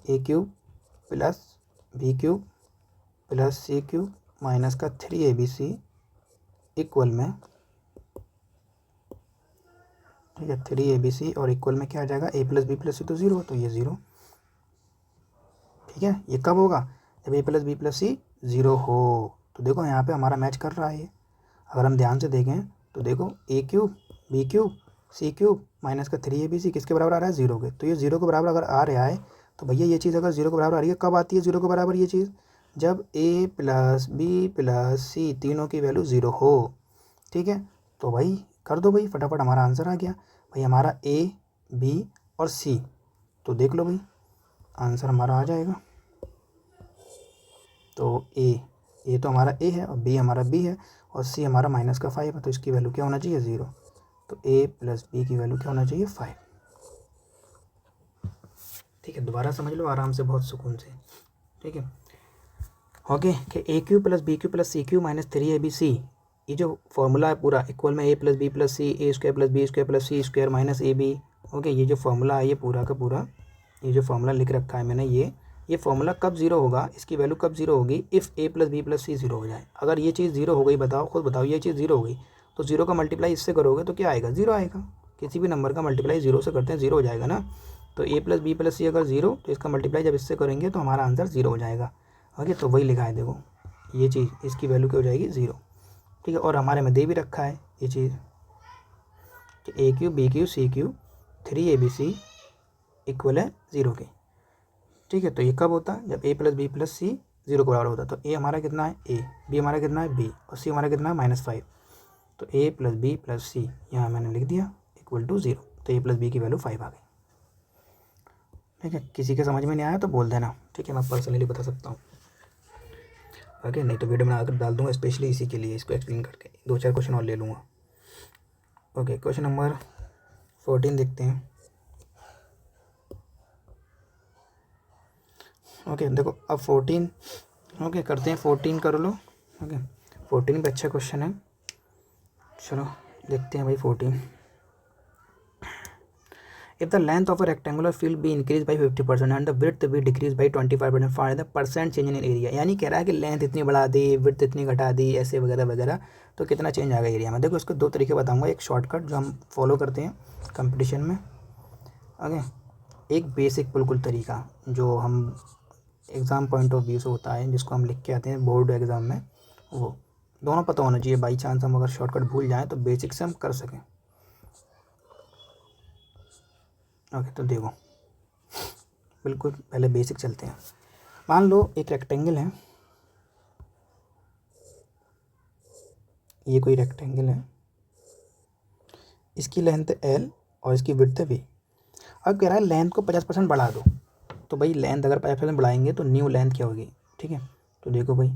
A cube plus B cube plus C cube minus का 3abc इक्वल में, ठीक है, 3abc और इक्वल में क्या आ जाएगा, ए प्लस बी प्लस सी तो 0, तो ये 0। ठीक है, ये कब होगा, जब ए प्लस बी प्लस सी 0 हो। तो देखो यहाँ पे हमारा मैच कर रहा है ये। अगर हम ध्यान से देखें तो देखो ए क्यूब बी क्यूब सी क्यूब माइनस का 3abc किसके बराबर आ रहा है 0 के। तो ये 0 के बराबर अगर आ रहा है तो भैया ये चीज़ अगर 0 के बराबर आ रही है, कब आती है 0 के बराबर ये चीज़, जब a प्लस बी प्लस सी तीनों की वैल्यू 0 हो। ठीक है, तो भाई कर दो भाई, फटाफट हमारा आंसर आ गया भाई, हमारा a b और c। तो देख लो भाई आंसर हमारा आ जाएगा। तो ए तो हमारा a है और b हमारा b है और c हमारा माइनस का 5 है, तो इसकी वैल्यू क्या होना चाहिए 0। तो a प्लस बी की वैल्यू क्या होना चाहिए 5। ठीक है, दोबारा समझ लो आराम से, बहुत सुकून से। ठीक है, ओके, कि A cube plus B cube plus C cube minus 3abc, ये जो फॉर्मूला है पूरा इक्वल में a plus B plus C A square plus B square plus C square minus ab। Okay, ये जो फॉर्मूला है ये पूरा का पूरा, ये जो फॉर्मूला लिख रखा है मैंने, ये फॉर्मूला कब जीरो होगा, इसकी वैल्यू कब जीरो होगी, if a plus B plus c zero हो जाए। अगर ये चीज़ जीरो हो गई, बताओ खुद बताओ, ये चीज़ जीरो हो गई तो जीरो का मल्टीप्लाई इससे करोगे तो क्या आएगा, जीरो आएगा। किसी भी नंबर का मल्टीप्लाई जीरो से करते हैं जीरो हो जाएगा ना। तो a प्लस बी प्लस सी अगर जीरो, तो इसका मल्टीप्लाई जब इससे करेंगे तो हमारा आंसर जीरो हो जाएगा। ओके, तो वही लिखा है देखो, ये चीज़ इसकी वैल्यू क्या हो जाएगी 0। ठीक है, और हमारे में दे भी रखा है ये चीज़ कि A cube B cube C cube 3abc equal है 0 के। ठीक है, तो ये कब होता है, जब a plus B plus C 0 के बराबर होता है। तो a हमारा कितना है a, b हमारा कितना है b और c हमारा कितना है -5। तो a प्लस बी प्लस सी यहाँ मैंने लिख दिया इक्वल टू 0। तो a प्लस बी की वैल्यू 5 आ गई। ठीक है, किसी के समझ में नहीं आया तो बोल देना। ठीक है, मैं पर्सनली बता सकता हूँ। ओके, नहीं तो वीडियो बनाकर डाल दूंगा स्पेशली इसी के लिए, इसको एक्सप्लेन करके 2-4 क्वेश्चन और ले लूँगा। ओके, क्वेश्चन नंबर 14 देखते हैं। ओके, देखो अब 14, ओके करते हैं 14 कर लो। ओके, 14 भी अच्छा क्वेश्चन है, चलो देखते हैं भाई 14। If the length of a rectangular field be increased by 50% and the width be decreased by 25%, find the percent change in area। यानी कह रहा है कि लेंथ इतनी बढ़ा दी, विड्थ इतनी घटा दी, ऐसे वगैरह वगैरह, तो कितना चेंज आएगा एरिया में। देखो इसको दो तरीके बताऊंगा, एक शॉर्टकट जो हम फॉलो करते हैं कंपटीशन में, ओके, एक बेसिक बिल्कुल तरीका जो हम एग्ज़ाम पॉइंट ऑफ व्यू से होता है, जिसको हम लिख के आते हैं बोर्ड एग्ज़ाम में, वो दोनों पता होना चाहिए। बाई चांस हम अगर शॉर्टकट भूल जाएँ तो बेसिक से हम कर सकें। ओके, तो देखो बिल्कुल पहले बेसिक चलते हैं। मान लो एक रेक्टेंगल है, ये कोई रेक्टेंगल है, इसकी लेंथ है l और इसकी विड्थ है v। अब कह रहा है लेंथ को 50% बढ़ा दो। तो भाई लेंथ अगर 50% बढ़ाएंगे तो न्यू लेंथ क्या होगी। ठीक है, तो देखो भाई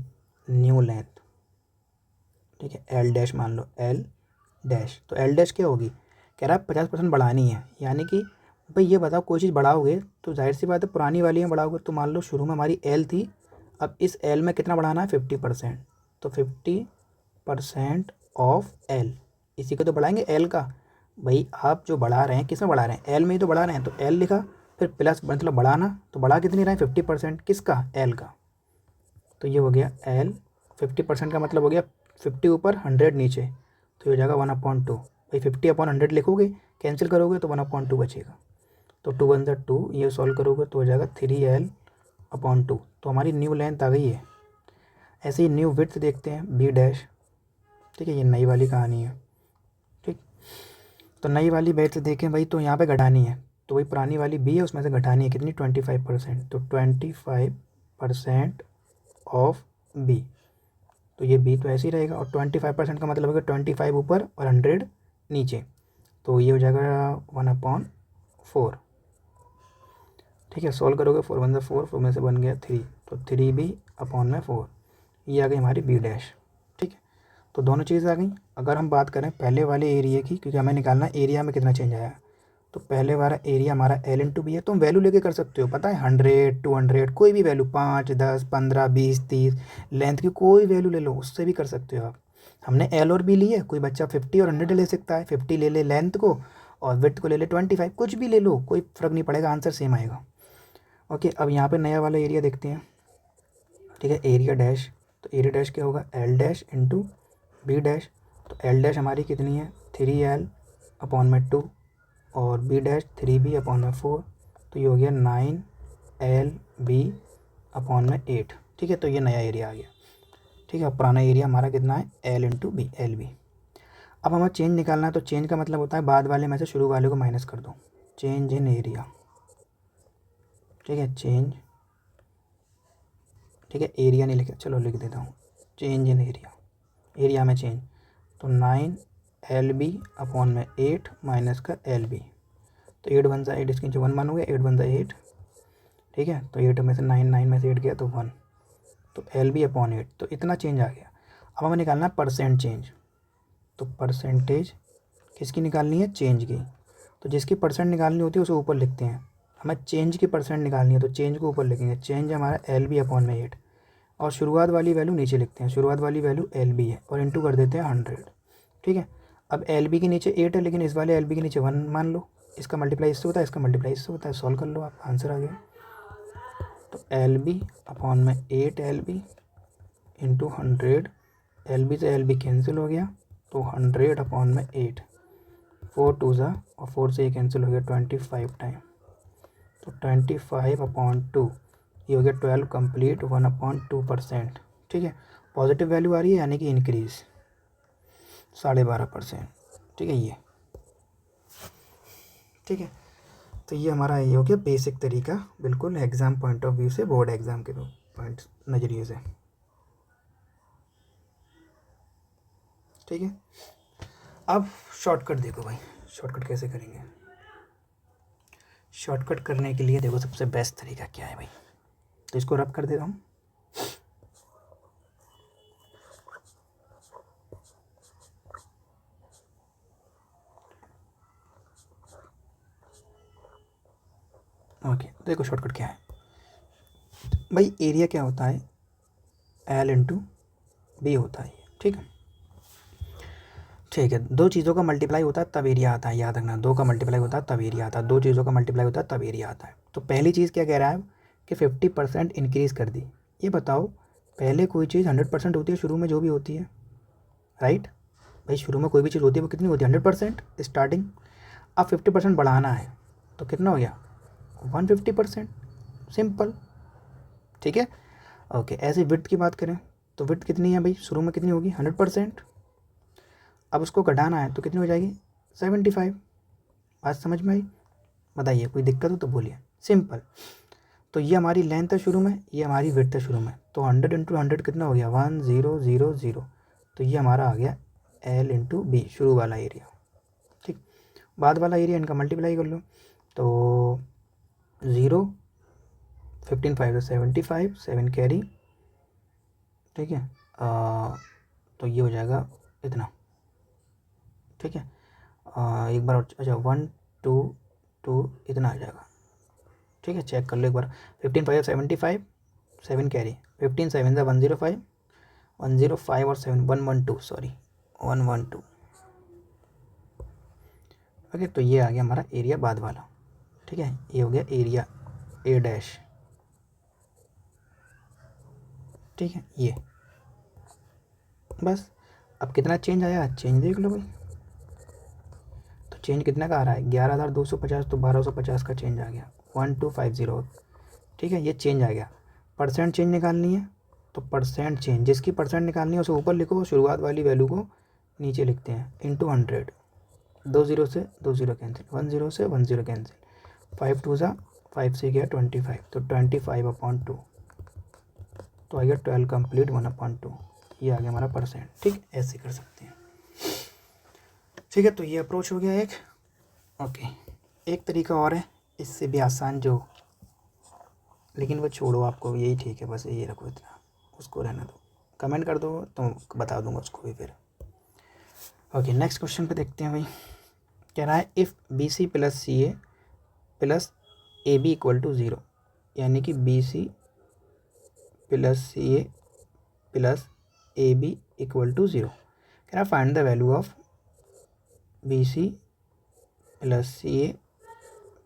न्यू लेंथ, ठीक है, एल डैश मान लो, एल डैश, तो एल डैश क्या होगी, कह रहा है 50% बढ़ानी है। यानी कि भाई ये बताओ कोई चीज़ बढ़ाओगे तो जाहिर सी बात है पुरानी वाली में बढ़ाओगे। तो मान लो शुरू में हमारी एल थी, अब इस एल में कितना बढ़ाना है 50%। तो 50% ऑफ एल, इसी को तो बढ़ाएंगे एल का। भाई आप जो बढ़ा रहे हैं किस में बढ़ा रहे हैं, एल में ही तो बढ़ा रहे हैं। तो एल लिखा, फिर प्लस मतलब बढ़ाना, तो बढ़ा कितनी रहे हैं 50%, किसका, एल का। तो ये हो गया एल, 50% का मतलब हो गया 50 ऊपर 100 नीचे, तो ये हो जाएगा 1/2। भाई 50/100 लिखोगे, कैंसिल करोगे तो 1/2 बचेगा। तो 2 1 जा 2, ये सॉल्व करोगे तो हो जाएगा 3l/2। तो हमारी न्यू लेंथ आ गई है। ऐसे ही न्यू विड्थ देखते हैं बी डैश। ठीक है, ये नई वाली कहानी है। ठीक, तो नई वाली विड्थ देखें भाई, तो यहाँ पे घटानी है, तो वही पुरानी वाली बी है उसमें से घटानी है कितनी 25%। तो 25% ऑफ बी, तो ये बी तो ऐसे ही रहेगा। और 25% का मतलब है 25 ऊपर और 100 नीचे, तो ये हो जाएगा 1/4। ठीक है, सॉल्व करोगे 4 1 4, 4 में से बन गया 3, तो 3b/4, ये आ गई हमारी बी डैश। ठीक है, तो दोनों चीज़ आ गई। अगर हम बात करें पहले वाले एरिया की, क्योंकि हमें निकालना एरिया में कितना चेंज आया, तो पहले वाला एरिया हमारा l/b है। तुम वैल्यू लेके कर सकते हो, पता है 100 200 कोई भी वैल्यू, 5 10 15 20 30, लेंथ की कोई वैल्यू ले लो, उससे भी कर सकते हो आप। हमने l और b लिए, कोई बच्चा 50 और 100 ले सकता है, 50 ले ले लेंथ को और विड्थ को ले ले 25, कुछ भी ले लो, कोई फ़र्क नहीं पड़ेगा, आंसर सेम आएगा। ओके, अब यहाँ पे नया वाला एरिया देखते हैं। ठीक है, एरिया डैश, तो एरिया डैश क्या होगा, l dash into b dash. तो एल डैश हमारी कितनी है 3l/2 और बी डैश 3b/4, तो ये हो गया 9lb/8। ठीक है, तो ये नया एरिया आ गया। ठीक है, पुराना एरिया हमारा कितना है l/b, एल बी। अब हमें चेंज निकालना है, तो चेंज का मतलब होता है बाद वाले में से शुरू वाले को माइनस कर दो, चेंज इन एरिया, ठीक है, चेंज, ठीक है, एरिया नहीं लिखा, चलो लिख देता हूँ, चेंज इन एरिया, एरिया में चेंज, तो 9 LB अपॉन में 8 माइनस का LB, तो 8 बन सा 8, इसके नीचे 1 मान हो गया, 8 बन सा 8, ठीक है, तो 8 में से 9 में से 8 गया तो 1, तो LB अपॉन 8, तो इतना चेंज आ गया। अब हमें निकालना परसेंट चेंज, तो परसेंटेज किसकी निकालनी है, चेंज की, तो जिसकी परसेंट निकालनी होती है उसे ऊपर लिखते हैं, हमें चेंज की परसेंट निकालनी है तो चेंज को ऊपर लिखेंगे, चेंज हमारा LB अपॉन में 8, और शुरुआत वाली वैल्यू नीचे लिखते हैं, शुरुआत वाली वैल्यू LB है और इंटू कर देते हैं 100, ठीक है। अब LB के नीचे 8 है, लेकिन इस वाले LB के नीचे 1 मान लो, इसका मल्टीप्लाई इससे होता है, इसका मल्टीप्लाई इससे होता है, सॉल्व कर लो आप, आंसर आ गया। तो LB अपॉन में 8 LB इंटू 100, LB से LB कैंसिल हो गया, तो 100 अपॉन में 8, 4 2 ज़ा, और 4 से ये कैंसिल हो गया 25 टाइम, तो 25 अपॉन 2, ये हो गया 12 कंप्लीट 1/2%, ठीक है। पॉजिटिव वैल्यू आ रही है यानी कि इंक्रीज 12.5%, ठीक है, ये ठीक है। तो ये हमारा ये हो गया बेसिक तरीका, बिल्कुल एग्ज़ाम पॉइंट ऑफ व्यू से, बोर्ड एग्ज़ाम के पॉइंट नज़रिए से, ठीक है। अब शॉर्टकट देखो भाई, शॉर्टकट कैसे करेंगे। शॉर्टकट करने के लिए देखो सबसे बेस्ट तरीका क्या है भाई, तो इसको रब कर देता हूँ, ओके। देखो शॉर्टकट क्या है भाई, एरिया क्या होता है, L इंटू B होता है, ठीक है, ठीक है। दो चीज़ों का मल्टीप्लाई होता है तब एरिया आता है, याद रखना, दो का मल्टीप्लाई होता है तब एरिया आता है, दो चीज़ों का मल्टीप्लाई होता है तब एरिया आता है। तो पहली चीज़ क्या कह रहा है कि 50% इंक्रीज़ कर दी। ये बताओ, पहले कोई चीज़ 100% होती है शुरू में, जो भी होती है, राइट भाई, शुरू में कोई भी चीज़ होती है वो कितनी होती है, 100% स्टार्टिंग। अब 50% बढ़ाना है तो कितना हो गया, 150%, सिंपल, ठीक है, ओके। ऐसे विड्थ की बात करें तो विड्थ कितनी है भाई, शुरू में कितनी होगी, 100%, अब उसको घटाना है तो कितनी हो जाएगी, 75। बात समझ में आई, बताइए कोई दिक्कत हो तो बोलिए, सिंपल। तो ये हमारी लेंथ है शुरू में, ये हमारी विड्थ है शुरू में, तो 100 इंटू 100 कितना हो गया, 1000, तो ये हमारा आ गया L इंटू B, शुरू वाला एरिया, ठीक। बाद वाला एरिया इनका मल्टीप्लाई कर लो, तो 0, 15 5 75, 7 कैरी, ठीक है, तो ये हो जाएगा इतना, ठीक है, एक बार अच्छा 1 2 2 इतना आ जाएगा, ठीक है, चेक कर लो एक बार, 15 5 75, 7 कैरी, 15 7 105, 105 और 7 112, सॉरी 112, ओके। तो ये आ गया हमारा एरिया बाद वाला, ठीक है, ये हो गया एरिया A', ठीक है, ये बस। अब कितना चेंज आया, चेंज देख लो भाई, तो चेंज कितने का आ रहा है, 11,250, तो 1250 का चेंज आ गया, 1250, ठीक है, ये चेंज आ गया। परसेंट चेंज निकालनी है तो परसेंट चेंज, जिसकी परसेंट निकालनी है उसे ऊपर लिखो, शुरुआत वाली वैल्यू को नीचे लिखते हैं, इंटू 100, 2 0 से 2 0 कैंसिल, 1 0 से 1 0 कैंसिल, 5 2 ज़ा 5 से गया 25, तो 25/2, तो आ गया 12 कंप्लीट 1/2, ये आ गया हमारा परसेंट, ठीक, ऐसे कर सकते हैं, ठीक है। तो ये अप्रोच हो गया एक, ओके। एक तरीका और है इससे भी आसान, जो, लेकिन वो छोड़ो, आपको यही ठीक है, बस यही रखो, इतना उसको रहना दो, कमेंट कर दो तो बता दूंगा उसको भी फिर, ओके। नेक्स्ट क्वेश्चन पे देखते हैं भाई, कह रहा है if BC plus CA plus AB equal to 0, यानी कि BC plus CA plus AB equal to 0, कह रहा find the value of BC plus CA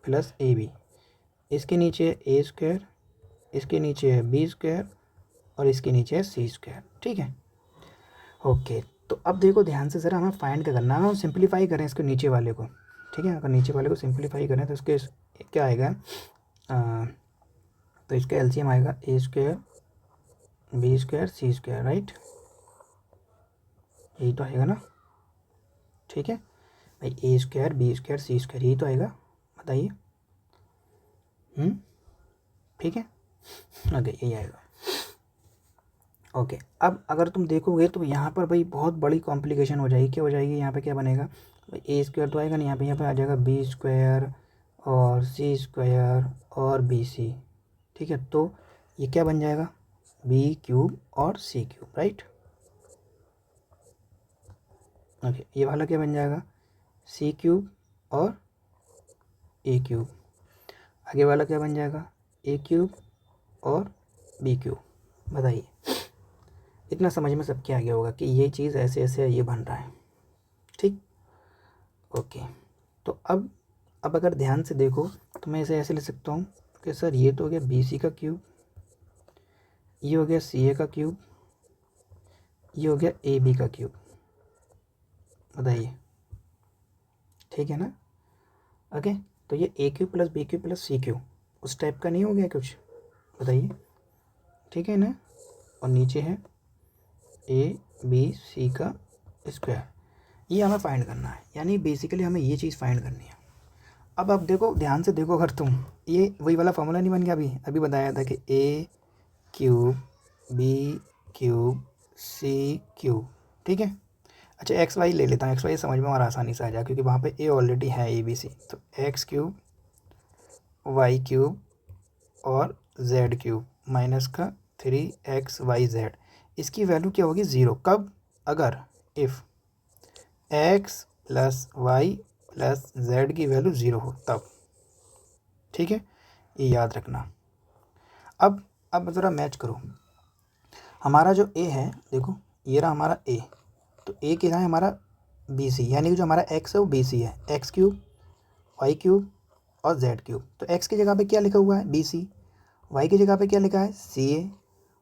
plus AB, इसके नीचे है A², इसके नीचे है B² और इसके नीचे है C², ठीक है, ओके। तो अब देखो ध्यान से ज़रा, हमें फाइंड क्या करना है, हम सिंप्लीफाई करें इसके नीचे वाले को, ठीक है, अगर नीचे वाले को सिंप्लीफाई करें तो इसके क्या आएगा, तो इसका LCM आएगा A², B², C², राइट, यही तो आएगा ना, ठीक है भाई, ए स्क्वायर बी स्क्वायर सी स्क्वायर, यही तो आएगा, बताइए। ठीक है, ओके यही आएगा। ओके अब अगर तुम देखोगे तो यहाँ पर भाई बहुत बड़ी कॉम्प्लिकेशन हो जाएगी। क्या हो जाएगी, यहाँ पे क्या बनेगा भाई, ए स्क्वायर तो आएगा नहीं, यहाँ पे आ जाएगा बी स्क्वायर और सी स्क्वायर और बी सी। ठीक है, तो ये क्या बन जाएगा, बी क्यूब और सी क्यूब, राइट। ओके ये वाला क्या बन जाएगा, सी क्यूब और ए क्यूब। आगे वाला क्या बन जाएगा, ए क्यूब और बी क्यूब। बताइए, इतना समझ में सबके आ गया होगा कि ये चीज़ ऐसे ऐसे ये बन रहा है। ठीक, ओके। तो अब अगर ध्यान से देखो तो मैं इसे ऐसे लिख सकता हूँ कि सर ये तो हो गया बी सी का क्यूब, ये हो गया सी ए का क्यूब, ये हो गया ए बी का क्यूब। बताइए, ठीक है ना। ओके, तो ये A cube plus B cube plus C cube उस टाइप का नहीं हो गया कुछ, बताइए, ठीक है ना। और नीचे है ए बी सी का स्क्वायर, ये हमें फाइंड करना है, यानी बेसिकली हमें ये चीज़ फाइंड करनी है। अब देखो ध्यान से देखो, अगर तुम ये वही वाला फॉर्मूला नहीं बन गया, अभी अभी बताया था कि ए क्यूब बी क्यूब सी क्यूब, ठीक है। अच्छा एक्स वाई ले लेता हूँ, एक्स वाई समझ में और आसानी से आ जाए क्योंकि वहाँ पे ए ऑलरेडी है ए बी सी। तो एक्स क्यूब वाई क्यूब और जेड क्यूब माइनस का 3xyz, इसकी वैल्यू क्या होगी, ज़ीरो। कब, अगर if x plus y plus z की वैल्यू ज़ीरो हो तब, ठीक है, ये याद रखना। अब ज़रा मैच करो, हमारा जो ए है, देखो ये रहा हमारा ए, तो ए क्या है हमारा बी सी, यानी कि जो हमारा एक्स है वो बी सी है, एक्स क्यूब वाई क्यूब और जेड क्यूब। तो एक्स की जगह पे क्या लिखा हुआ है, बी सी, वाई की जगह पे क्या लिखा है, सी ए,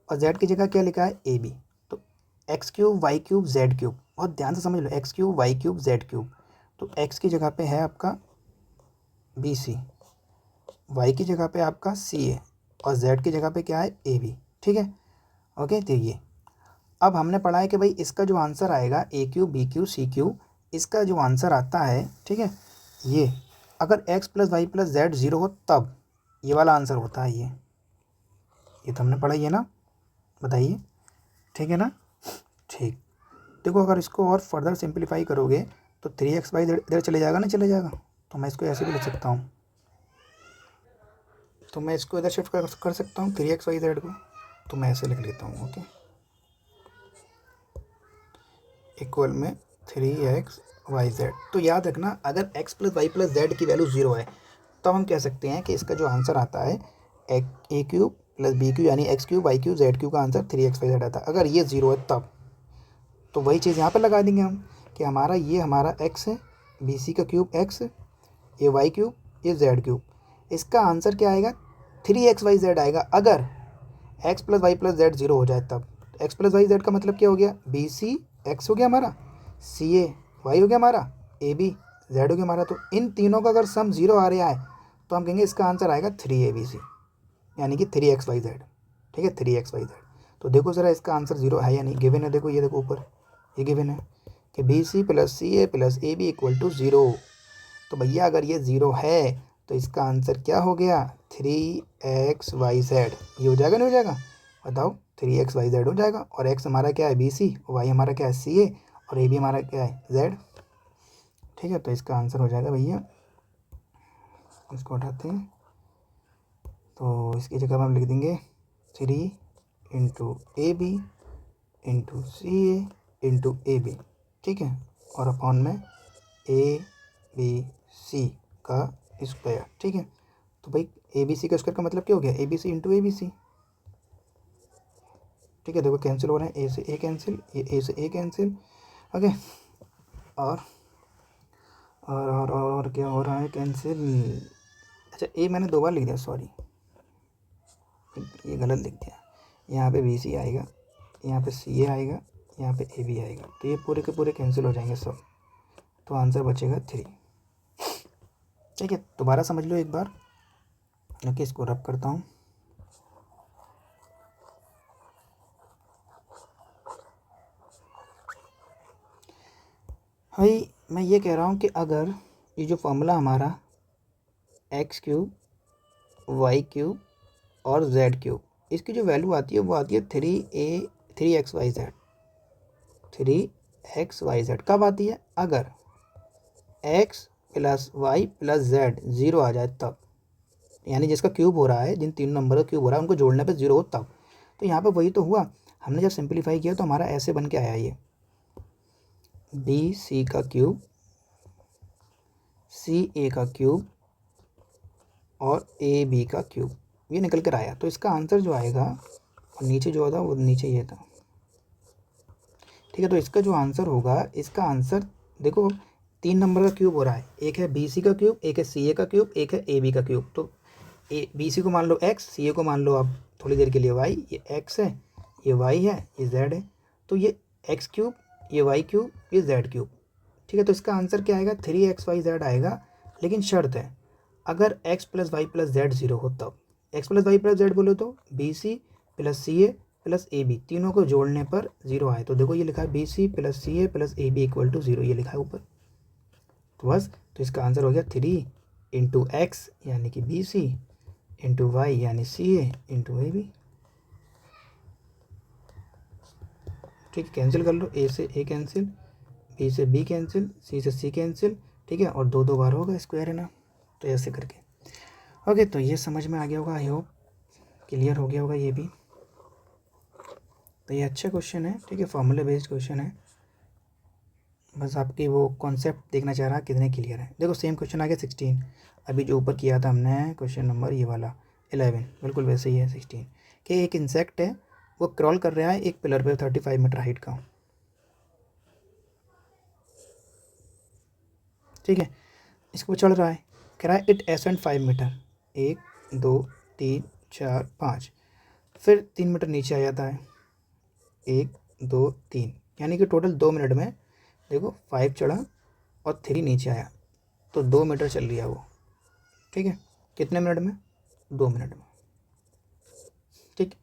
और जेड की जगह क्या लिखा है, ए बी। तो x cube Y cube Z cube, बहुत ध्यान से समझ लो, X cube Y cube Z cube. तो एक्स की जगह पे है आपका बी सी, वाई की जगह पे आपका सी ए, और जेड की जगह पे क्या है, ए बी, ठीक है। ओके, तो ये अब हमने पढ़ा है कि भाई इसका जो आंसर आएगा a cube B cube C cube, इसका जो आंसर आता है, ठीक है, ये अगर x plus y plus z zero हो तब ये वाला आंसर होता है। ये तो हमने पढ़ा ही है ना, बताइए, ठीक है ना। ठीक, देखो अगर इसको और फर्दर सिंप्लीफाई करोगे तो 3xy इधर चले जाएगा ना, चले जाएगा, तो मैं इसको ऐसे भी लिख सकता हूँ, तो मैं इसको इधर शिफ्ट कर सकता हूँ 3xyz को, तो मैं ऐसे लिख लेता हूँ, ओके, इक्वल में 3xyz। तो याद रखना अगर x plus y plus z की वैल्यू ज़ीरो है तो हम कह सकते हैं कि इसका जो आंसर आता है ए क्यूब प्लस बी क्यूब, यानी x cube Y cube Z cube का आंसर 3xyz आता है। अगर ये ज़ीरो है तब, तो वही चीज़ यहाँ पर लगा देंगे हम कि हमारा ये हमारा x है, बी सी का क्यूब x, ये वाई क्यूब, ये जेड क्यूब, इसका आंसर क्या आएगा, 3xyz आएगा। अगर x plus y plus z zero हो जाए तब, एक्स प्लस वाई जेड का मतलब क्या हो गया, बी सी एक्स हो गया हमारा, सी ए वाई हो गया हमारा, ए बी जेड हो गया हमारा। तो इन तीनों का अगर सम ज़ीरो आ रहा है तो हम कहेंगे इसका आंसर आएगा 3abc, यानी कि 3xyz, ठीक है, 3xyz। तो देखो ज़रा इसका आंसर ज़ीरो है या नहीं, गिवन है, देखो ये देखो ऊपर ये गिवन है कि b c plus C a plus a b equal to zero. तो भैया अगर ये ज़ीरो है तो इसका आंसर क्या हो गया, 3xyz। ये हो जाएगा नहीं हो जाएगा, बताओ, 3xyz हो जाएगा। और x हमारा क्या है, बी सी, वाई हमारा क्या है, सी ए, और ए बी हमारा क्या है, जेड, ठीक है। तो इसका आंसर हो जाएगा भैया, इसको उठाते हैं तो इसकी जगह हम लिख देंगे 3 into a b into c a into a b, ठीक है, और अपॉन में ए बी सी का स्क्वायर, ठीक है। तो भाई ए बी सी का स्क्वायर का मतलब क्या हो गया, a b c into a b c, ठीक है। देखो कैंसिल हो रहे हैं, ए से ए कैंसिल, ये ए से ए कैंसिल, ओके। और और क्या हो रहा है, कैंसिल। अच्छा ए मैंने दो बार लिख दिया, सॉरी, ये गलत लिख दिया। यहाँ पे बी सी आएगा, यहाँ पे सी ए आएगा, यहाँ पे ए बी आएगा, तो ये पूरे के पूरे कैंसिल हो जाएंगे सब, तो आंसर बचेगा 3, ठीक है। दोबारा समझ लो एक बार, ओके, इसको रब करता हूँ। भाई मैं ये कह रहा हूँ कि अगर ये जो फॉर्मूला हमारा x³ y³ और z³ इसकी जो वैल्यू आती है वो आती है 3xyz 3xyz कब आती है? अगर x + y + z 0 आ जाए तब, यानी जिसका क्यूब हो रहा है, जिन तीन नंबर का क्यूब हो रहा है उनको जोड़ने पे 0 हो तब। तो यहाँ पे वही तो हुआ, हमने जब सिंप्लीफाई किया तो हमारा ऐसे बन के आया ये BC का क्यूब CA का क्यूब और AB का क्यूब, ये निकल कर आया। तो इसका आंसर जो आएगा, और नीचे जो था वो नीचे ये था, ठीक है। तो इसका जो आंसर होगा, इसका आंसर देखो, तीन नंबर का क्यूब हो रहा है, एक है BC का क्यूब, एक है CA का क्यूब, एक है AB का क्यूब। तो BC को मान लो x, CA को मान लो आप थोड़ी देर के लिए y, ये x है, ये y है, ये z है। तो ये x³, ये y³, ये z³, ठीक है। तो इसका आंसर क्या आएगा? 3xyz आएगा। लेकिन शर्त है, अगर x + y + z 0 हो तब। x + y + z बोलो तो BC + CA + AB तीनों को जोड़ने पर 0 आए। तो देखो ये लिखा है BC + CA + AB = 0, ये लिखा है ऊपर। तो बस, तो इसका आंसर हो गया 3 × x यानी कि BC × y यानी CA × AB। ठीक, कैंसिल कर लो, A से A कैंसिल, B से B कैंसिल, C से C कैंसिल, ठीक है। और दो दो बार होगा स्क्वायर है ना, तो ऐसे करके। ओके, तो ये समझ में आ गया होगा, आई होप क्लियर हो गया होगा ये भी। तो ये अच्छा क्वेश्चन है, ठीक है, फॉर्मूला बेस्ड क्वेश्चन है। बस आपकी वो कॉन्सेप्ट देखना चाह रहा कितने क्लियर है। देखो सेम क्वेश्चन आ गया 16, अभी जो ऊपर किया था हमने क्वेश्चन नंबर ये वाला 11, बिल्कुल वैसे ही है 16, कि एक इंसेक्ट है, वो क्रॉल कर रहा है एक पिलर पे 35 मीटर हाइट का, ठीक है। इसको चढ़ रहा है, कह रहा है इट एसेंड 5 मीटर, 1 2 3 4 5, फिर 3 मीटर नीचे आ जाता है, 1 2 3, यानी कि टोटल 2 मिनट में देखो 5 चढ़ा और 3 नीचे आया, तो 2 मीटर चल लिया वो, ठीक है। कितने मिनट में? 2 मिनट में, ठीक।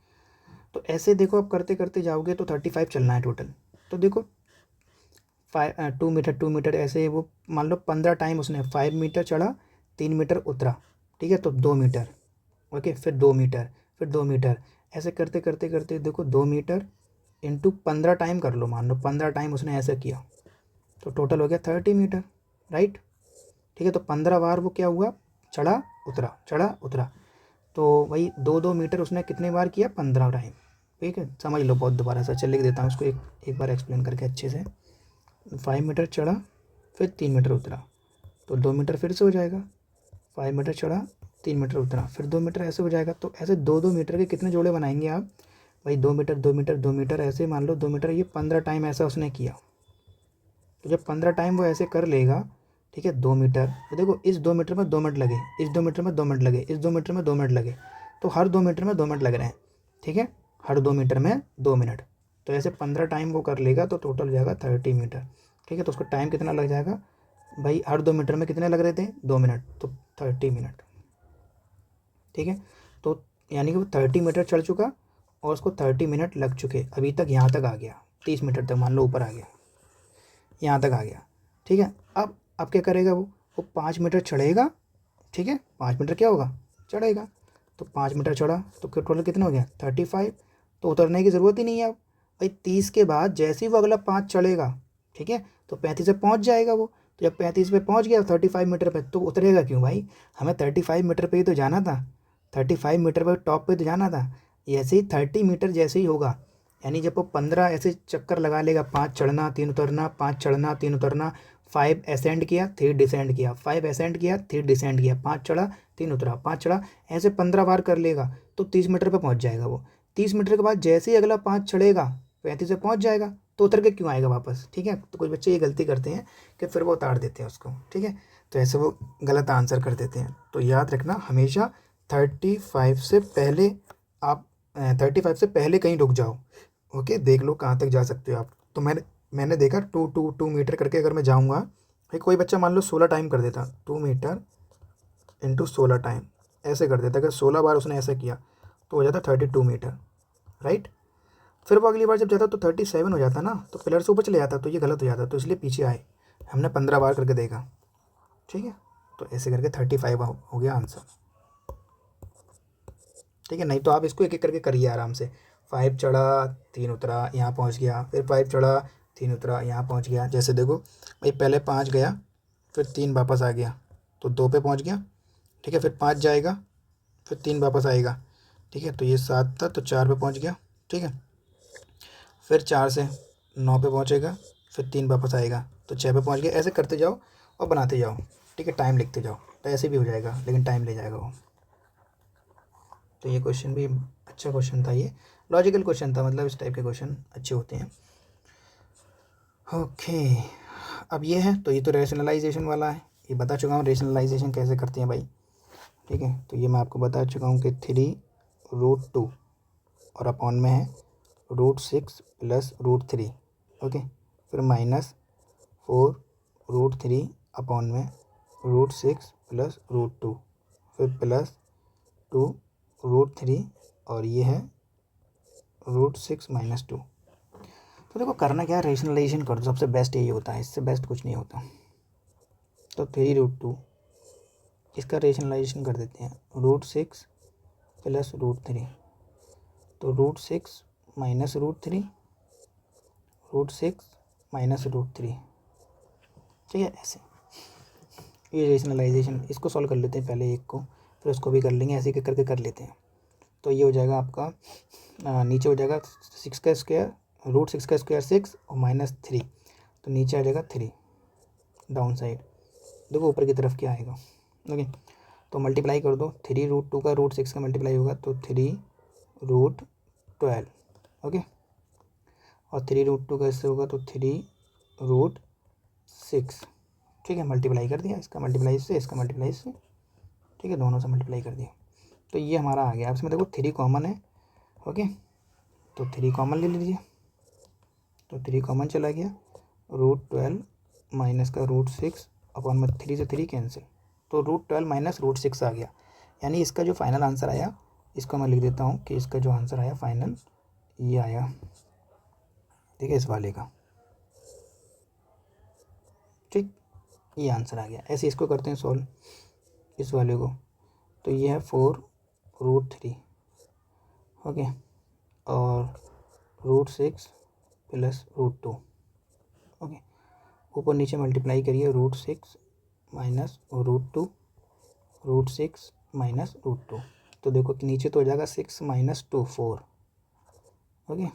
तो ऐसे देखो आप करते करते जाओगे तो 35 चलना है टोटल। तो देखो 2 मीटर 2 मीटर ऐसे वो मान लो 15 टाइम उसने 5 मीटर चढ़ा, 3 मीटर उतरा, ठीक है। तो 2 मीटर, ओके, फिर 2 मीटर, फिर 2 मीटर, ऐसे करते करते करते देखो 2 मीटर इंटू 15 टाइम कर लो, मान लो 15 टाइम उसने ऐसे किया, तो टोटल हो गया 30 मीटर, राइट, ठीक है। तो 15 बार वो क्या हुआ, चढ़ा उतरा, चढ़ा उतरा, तो वही 2 मीटर उसने कितने बार किया? 15 टाइम, ठीक है। समझ लो, बहुत दोबारा सा चल लिख देता हूँ उसको एक बार एक्सप्लेन करके अच्छे से। 5 मीटर चढ़ा, फिर 3 मीटर उतरा, तो 2 मीटर फिर से हो जाएगा, 5 मीटर चढ़ा, 3 मीटर उतरा, फिर 2 मीटर, ऐसे हो जाएगा। तो ऐसे 2 मीटर के कितने जोड़े बनाएंगे आप? भाई 2 मीटर 2 मीटर 2 मीटर, ऐसे मान लो 2 मीटर, ये 15 टाइम ऐसा उसने किया। तो जब 15 टाइम वो ऐसे कर लेगा, ठीक है, 2 मीटर, तो देखो इस 2 मीटर में 2 मिनट लगे, इस 2 मीटर में 2 मिनट लगे, इस 2 मीटर में 2 मिनट लगे, तो हर 2 मीटर में 2 मिनट लग रहे हैं, ठीक है, हर 2 मीटर में 2 मिनट। तो ऐसे 15 टाइम वो कर लेगा तो टोटल हो जाएगा 30 मीटर, ठीक है। तो उसको टाइम कितना लग जाएगा भाई? हर 2 मीटर में कितने लग रहे थे? 2 मिनट, तो 30 मिनट, ठीक है। तो यानी कि वो 30 मीटर चढ़ चुका और उसको 30 मिनट लग चुके, अभी तक यहाँ तक आ गया, 30 मीटर तक मान लो ऊपर आ गया, यहाँ तक आ गया, ठीक है। अब क्या करेगा वो 5 मीटर चढ़ेगा, ठीक है, 5 मीटर क्या होगा? चढ़ेगा। तो 5 मीटर चढ़ा तो टोटल कितना हो गया? 35। तो उतरने की ज़रूरत ही नहीं है अब भाई, 30 के बाद जैसे ही वो अगला 5 चढ़ेगा, ठीक है, तो 35 पे पहुँच जाएगा वो। तो जब 35 पे पहुँच गया 35 मीटर पे, तो उतरेगा क्यों भाई? हमें 35 मीटर पे ही तो जाना था, 35 मीटर पर टॉप पे तो जाना था। ऐसे ही 30 मीटर जैसे ही होगा, यानी जब वो 15 ऐसे चक्कर लगा लेगा, 5 चढ़ना 3 उतरना, 5 चढ़ना 3 उतरना, 5 असेंड किया 3 डिसेंड किया, 5 असेंड किया 3 डिसेंड किया, 5 चढ़ा 3 उतरा, 5 चढ़ा, ऐसे 15 बार कर लेगा तो 30 मीटर पर पहुंच जाएगा वो। 30 मीटर के बाद जैसे ही अगला 5 चढ़ेगा 35 पे पहुंच जाएगा, तो उतर के क्यों आएगा वापस, ठीक है। तो कुछ बच्चे ये गलती करते हैं कि फिर वो उतार देते हैं उसको, ठीक है, तो ऐसे वो गलत आंसर कर देते हैं। तो याद रखना हमेशा 35 से पहले आप 35 से पहले कहीं रुक जाओ, ओके। देख लो कहाँ तक जा सकते हो आप। तो मैंने देखा 2 मीटर करके अगर मैं जाऊँगा, भाई कोई बच्चा मान लो 16 टाइम कर देता, 2 मीटर इंटू 16 टाइम ऐसे कर देता, अगर 16 बार उसने ऐसा किया तो हो जाता 32 मीटर, राइट। फिर वो अगली बार जब जाता तो 37 हो जाता ना, तो पिलर से ऊपर चले जाता, तो ये गलत हो जाता, तो इसलिए पीछे आए। हमने 15 बार करके देखा, ठीक है। तो ऐसे करके 35 हो गया आंसर, ठीक है। नहीं तो आप इसको एक एक करके करिए आराम से। 5 चढ़ा 3 उतरा, यहाँ पहुँच गया, फिर 5 चढ़ा 3 उतरा, यहाँ पहुँच गया। जैसे देखो भाई, पहले 5 गया, फिर 3 वापस आ गया, तो 2 पे पहुँच गया, ठीक है। फिर 5 जाएगा, फिर 3 वापस आएगा, ठीक है। तो ये 7 था, तो 4 पे पहुँच गया, ठीक है। फिर 4 से 9 पे पहुँचेगा, फिर 3 वापस आएगा, तो 6 पे पहुँच गया। ऐसे करते जाओ और बनाते जाओ, ठीक है। टाइम लिखते जाओ, तो ऐसे भी हो जाएगा, लेकिन टाइम ले जाएगा वो। तो ये क्वेश्चन भी अच्छा क्वेश्चन था, ये लॉजिकल क्वेश्चन था, मतलब इस टाइप के क्वेश्चन अच्छे होते हैं। ओके, अब ये है, तो ये तो रेशनलाइजेशन वाला है, ये बता चुका हूँ रेशनलाइजेशन कैसे करते हैं भाई, ठीक है। तो ये मैं आपको बता चुका हूँ कि 3√2 और अपॉन में है √6 प्लस √3, ओके। फिर -4√3 अपॉन में √6 प्लस √2, फिर प्लस 2√3 और ये है √6 - 2। तो देखो करना क्या है, रेशनलाइजेशन कर दो, सबसे बेस्ट यही होता है, इससे बेस्ट कुछ नहीं होता। तो 3√2 इसका रेशनलाइजेशन कर देते हैं, √6 प्लस √3, तो √6 - √3, √6 - √3, ठीक है। ऐसे ये रेशनलाइजेशन, इसको सॉल्व कर लेते हैं पहले एक को, फिर उसको भी कर लेंगे, ऐसे करके कर लेते हैं। तो ये हो जाएगा आपका, नीचे हो जाएगा 6 का स्क्वायर, √6 का स्क्वायर 6 और -3, तो नीचे आ जाएगा 3 डाउन साइड। देखो ऊपर की तरफ क्या आएगा, ओके। तो मल्टीप्लाई कर दो, 3√2 का √6 का मल्टीप्लाई होगा तो 3√12, ओके। और 3√2 का इससे होगा तो 3√6, ठीक है। मल्टीप्लाई कर दिया, इसका मल्टीप्लाई इससे, इसका मल्टीप्लाई इससे, ठीक है। दोनों से मल्टीप्लाई कर दिया, तो ये हमारा आ गया। अब इसमें देखो 3 कॉमन है, ओके। तो 3 कॉमन ले लीजिए, तो 3 कॉमन चला गया, √12 माइनस का √6 अपॉन में 3 से 3 कैंसिल, तो √12 माइनस √6 आ गया। यानी इसका जो फाइनल आंसर आया, इसको मैं लिख देता हूँ कि इसका जो आंसर आया फाइनल, ये आया, ठीक है, इस वाले का, ठीक, ये आंसर आ गया। ऐसे इसको करते हैं सॉल्व, इस वाले को। तो ये है 4√3, ओके, और √6 प्लस √2, ओके। ऊपर नीचे मल्टीप्लाई करिए, √6 माइनस √2, √6 माइनस √2, तो देखो कि नीचे तो हो जाएगा 6 - 2 4, ओके।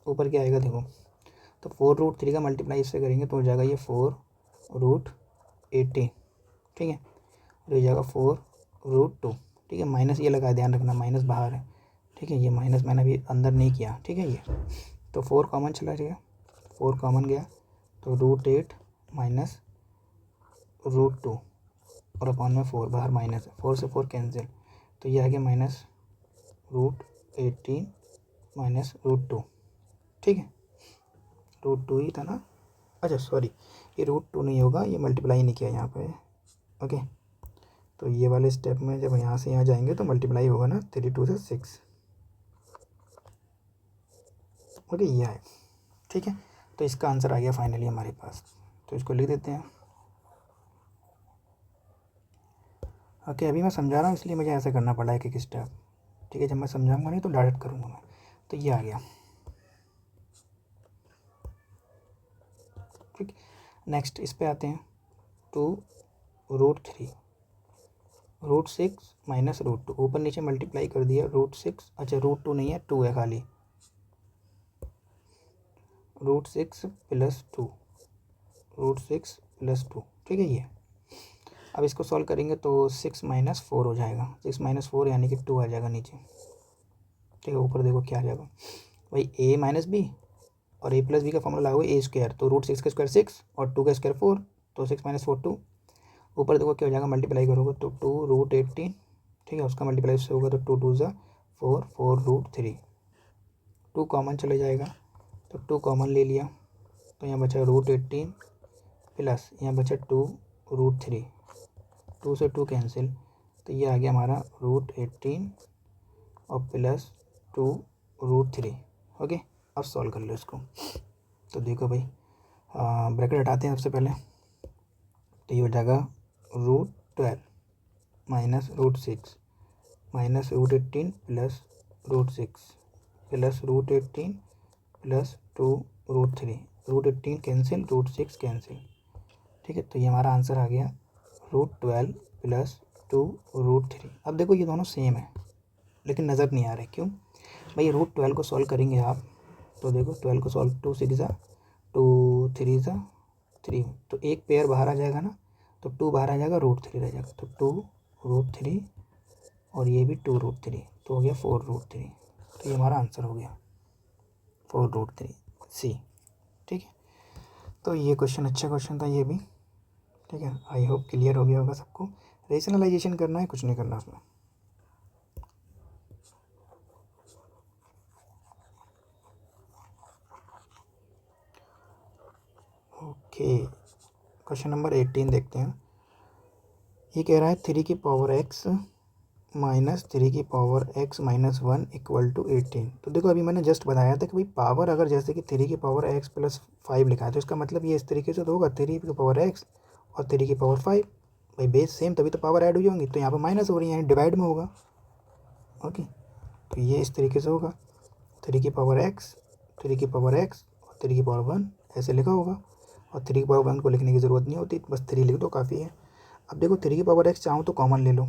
ऊपर क्या आएगा देखो, तो 4√3 का मल्टीप्लाई इससे करेंगे तो हो जाएगा ये 4√18, ठीक है। और हो जाएगा 4√2, ठीक है। माइनस ये लगा, ध्यान रखना माइनस बाहर है, ठीक है। ये माइनस मैंने अभी अंदर नहीं किया, ठीक है। ये तो 4 कॉमन चला गया, 4 कॉमन गया, तो √8 माइनस √2 और अपॉन में 4, बाहर माइनस है, 4 से 4 कैंसिल, तो ये आ गया -√18 माइनस √2, ठीक है। √2 ही था ना, अच्छा सॉरी, ये √2 नहीं होगा, ये मल्टीप्लाई नहीं किया यहाँ पे, ओके। तो ये वाले स्टेप में जब यहाँ से यहाँ जाएंगे तो मल्टीप्लाई होगा ना, 3 2 से 6, ओके, ये है, ठीक है। तो इसका आंसर आ गया फाइनली हमारे पास, तो इसको लिख देते हैं, ओके। अभी मैं समझा रहा हूँ इसलिए मुझे ऐसा करना पड़ा है कि स्टेप, ठीक है। जब मैं समझाऊंगा नहीं तो डायरेक्ट करूँगा मैं, तो ये आ गया, ठीक। नेक्स्ट इस पे आते हैं, 2√3, √6 माइनस √2, ऊपर नीचे मल्टीप्लाई कर दिया, √6, अच्छा √2 नहीं है, 2 है खाली, √6 प्लस 2, √6 प्लस 2, ठीक है। ये अब इसको सॉल्व करेंगे तो 6 - 4 हो जाएगा, 6 - 4 यानी कि 2 आ जाएगा नीचे, ठीक है। ऊपर देखो क्या आ जाएगा भाई, a - b, और a + b का फॉर्मूला लागू a स्क्वायर, तो √6 का स्क्वायर 6 और 2 का स्क्वायर 4, तो 6 - 4 2, ऊपर देखो क्या हो जाएगा, मल्टीप्लाई करोगे तो 2√18, ठीक है। उसका मल्टीप्लाई से होगा तो 2 2 ज़ा 4, 4√3, 2 कॉमन चले जाएगा, तो 2 कॉमन ले लिया, तो यहाँ बचा √18 प्लस यहाँ बचा 2√3, 2 से 2 कैंसिल, तो ये आ गया हमारा √18 और प्लस 2√3, ओके। अब सॉल्व कर लो इसको, तो देखो भाई ब्रैकेट हटाते हैं सबसे पहले, तो ये हो जाएगा √12 minus √6 minus √18 plus √6 plus √18 plus 2√3, √18 cancel, √6 cancel. ठीक है, तो ये हमारा आंसर आ गया √12 प्लस 2√3। अब देखो ये दोनों सेम है लेकिन नज़र नहीं आ रहे, क्यों भाई? √12 को सॉल्व करेंगे आप तो देखो 12 को सॉल्व, 2 6 ज़ा 2 3 ज़ा 3, तो एक पेयर बाहर आ जाएगा ना, तो 2 बाहर आ जाएगा, √3 रह जाएगा, तो 2√3 और ये भी 2√3, तो हो गया 4√3। तो ये हमारा आंसर हो गया 4√3 सी। ठीक है, तो ये क्वेश्चन अच्छा क्वेश्चन था ये भी। ठीक है, आई होप क्लियर हो गया होगा सबको। रेशनलाइजेशन करना है, कुछ नहीं करना उसमें। ओके, क्वेश्चन नंबर 18 देखते हैं। ये कह रहा है 3 की पावर x माइनस 3 की power x minus 1 equal to 18। तो देखो अभी मैंने जस्ट बताया था कि भाई पावर अगर जैसे कि 3 की पावर x प्लस 5 लिखा है तो इसका मतलब ये इस तरीके से तो होगा 3 की पावर x और 3 की पावर 5, भाई बेस सेम तभी तो पावर ऐड हुई होंगी, तो यहाँ पर माइनस हो रही है, डिवाइड में होगा। ओके, तो ये इस तरीके से होगा 3 की पावर x, 3 की पावर x और 3 की पावर 1 ऐसे लिखा होगा, और 3 की पावर 1 को लिखने की ज़रूरत नहीं होती, बस 3 लिख दो काफ़ी है। अब देखो 3 की पावर x चाहूँ तो कॉमन ले लो,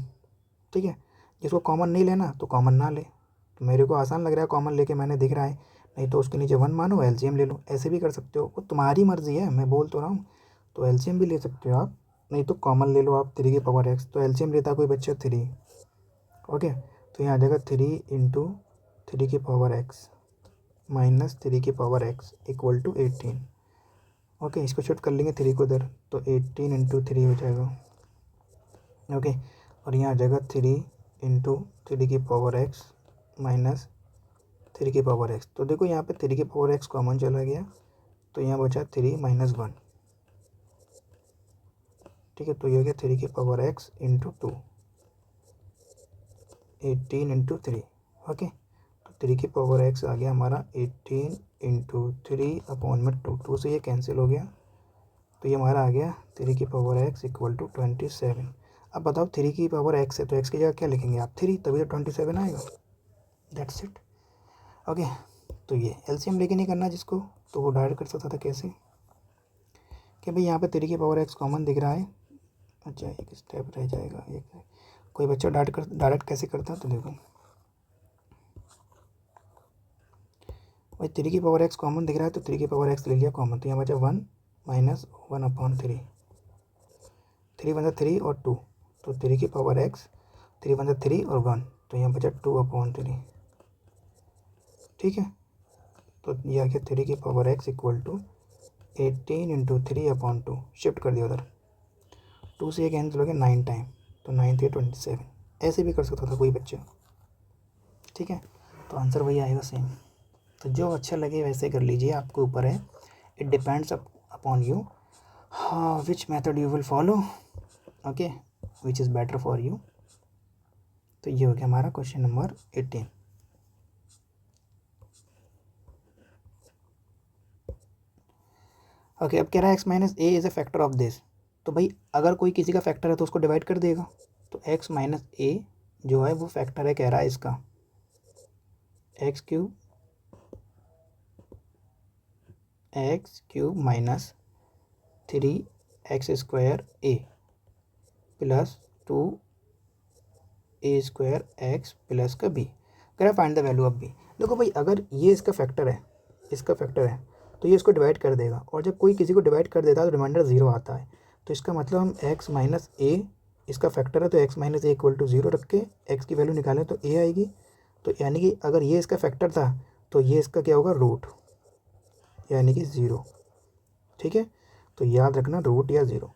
ठीक है, जिसको कॉमन नहीं लेना तो कॉमन ना ले, तो मेरे को आसान लग रहा है कॉमन लेके मैंने दिख रहा है, नहीं तो उसके नीचे 1 मानो, एलसीएम ले लो, ऐसे भी कर सकते हो, वो तुम्हारी मर्ज़ी है, मैं बोल तो रहा हूँ। तो एलसीएम भी ले सकते हो आप, नहीं तो कॉमन ले लो आप 3 की पावर x, तो एलसीएम लेता कोई बच्चा 3। ओके, तो यहाँ आ जाएगा 3 इंटू 3 की पावर x माइनस 3 की power x equal to 18। Okay, इसको शिफ्ट कर लेंगे 3 को इधर, तो 18 इंटू 3 हो जाएगा। ओके, और यहाँ आ जाएगा 3 इंटू 3 की पावर x माइनस 3 की पावर x। तो देखो यहाँ पे 3 की पावर x कॉमन चला गया, तो यहाँ बचा 3 माइनस 1। ठीक है, तो ये हो गया 3 की power x into 2, 18 into 3। Okay, तो 3 की पावर x आ गया हमारा 18 इंटू 3 अपॉन में 2, 2 से ये कैंसिल हो गया, तो ये हमारा आ गया 3 की पावर x इक्वल टू 27। अब बताओ 3 की पावर x है तो x की जगह क्या लिखेंगे आप? 3, तभी तो 27 आएगा। That's it. ओके, तो ये एलसीएम लेके नहीं करना जिसको, तो वो डायरेक्ट कर सकता था। कैसे कि भाई यहाँ पे 3 की पावर x कॉमन दिख रहा है, अच्छा एक स्टेप रह जाएगा, एक कोई बच्चा डायरेक्ट कैसे करता है, तो देखो भाई 3 की पावर x कॉमन दिख रहा है तो 3 की पावर x ले लिया कॉमन, तो यहाँ बचा 1 माइनस 1 अपॉन 3, 3 बन 3 और 2, तो 3 की पावर x 3 बन 3 और 1, तो यहाँ बचा 2 अपॉन 3। ठीक है, तो ये आ गया 3 की power x equal to 18 into 3 upon 2, shift कर दिया उधर, 2 से ये कैंसिल हो गया 9 टाइम, तो 9 3 27, ऐसे भी कर सकता था कोई बच्चा। ठीक है, तो आंसर वही आएगा सेम। तो जो अच्छा लगे वैसे कर लीजिए, आपके ऊपर है, इट डिपेंड्स अपॉन यू, हाँ which method you will follow. Okay, which is better for you. तो ये हो गया हमारा क्वेश्चन नंबर 18। ओके, अब कह रहा है x minus A is a factor of this. तो भाई अगर कोई किसी का फैक्टर है तो उसको डिवाइड कर देगा, तो x माइनस ए जो है वो फैक्टर है, कह रहा है इसका x³ माइनस 3x² ए प्लस 2a² x प्लस का b। कह रहा है find the value of b। देखो भाई अगर ये इसका फैक्टर है, इसका फैक्टर है, तो ये इसको डिवाइड कर देगा, और जब कोई किसी को डिवाइड कर देता है तो रिमाइंडर 0 आता है, तो इसका मतलब हम x माइनस ए इसका फैक्टर है, तो x minus a equal to 0 रख के x की वैल्यू निकालें तो a आएगी। तो यानी कि अगर ये इसका फैक्टर था तो ये इसका क्या होगा? रूट, यानी कि 0। ठीक है, तो याद रखना रूट या 0।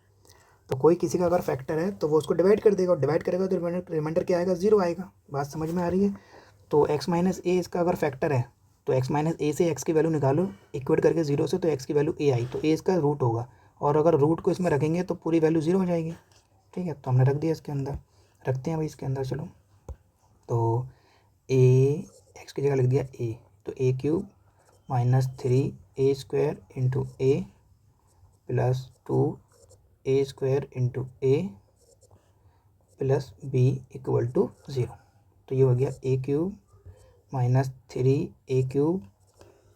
तो कोई किसी का अगर फैक्टर है तो वो उसको डिवाइड कर देगा, और डिवाइड करेगा तो रिमाइंडर क्या आएगा? 0 आएगा। बात समझ में आ रही है? तो x माइनस ए इसका अगर फैक्टर है तो x माइनस ए से x की वैल्यू निकालो, इक्वेट करके 0 से, तो x की वैल्यू a आई, तो a इसका रूट होगा, और अगर रूट को इसमें रखेंगे तो पूरी वैल्यू 0 हो जाएगी। ठीक है, तो हमने रख दिया इसके अंदर, रखते हैं भाई इसके अंदर। चलो, तो a x की जगह लिख दिया a, तो a³ minus 3a² into a plus 2a² into a plus b equal to 0। तो ये हो गया a³ माइनस 3a³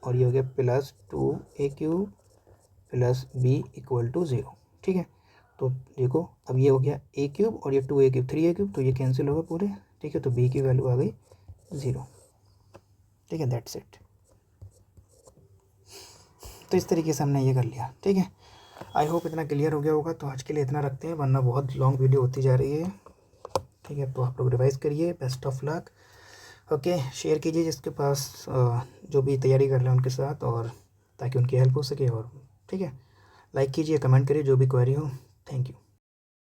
और ये हो गया plus 2a³ plus b equal to 0। ठीक है, तो देखो अब ये हो गया a³ और ये 2a³, 3a³, तो ये कैंसिल होगा पूरे। ठीक है, तो b की वैल्यू आ गई 0। ठीक है, दैट्स इट। तो इस तरीके से हमने ये कर लिया। ठीक है, आई होप इतना क्लियर हो गया होगा। तो आज के लिए इतना रखते हैं, वरना बहुत लॉन्ग वीडियो होती जा रही है। ठीक है, तो आप लोग रिवाइज़ करिए। Best of luck. Okay, share कीजिए जिसके पास जो भी तैयारी कर रहे हैं उनके साथ, और ताकि उनकी हेल्प हो सके। और ठीक है, लाइक कीजिए, कमेंट करिए जो भी क्वेरी हो। Thank you.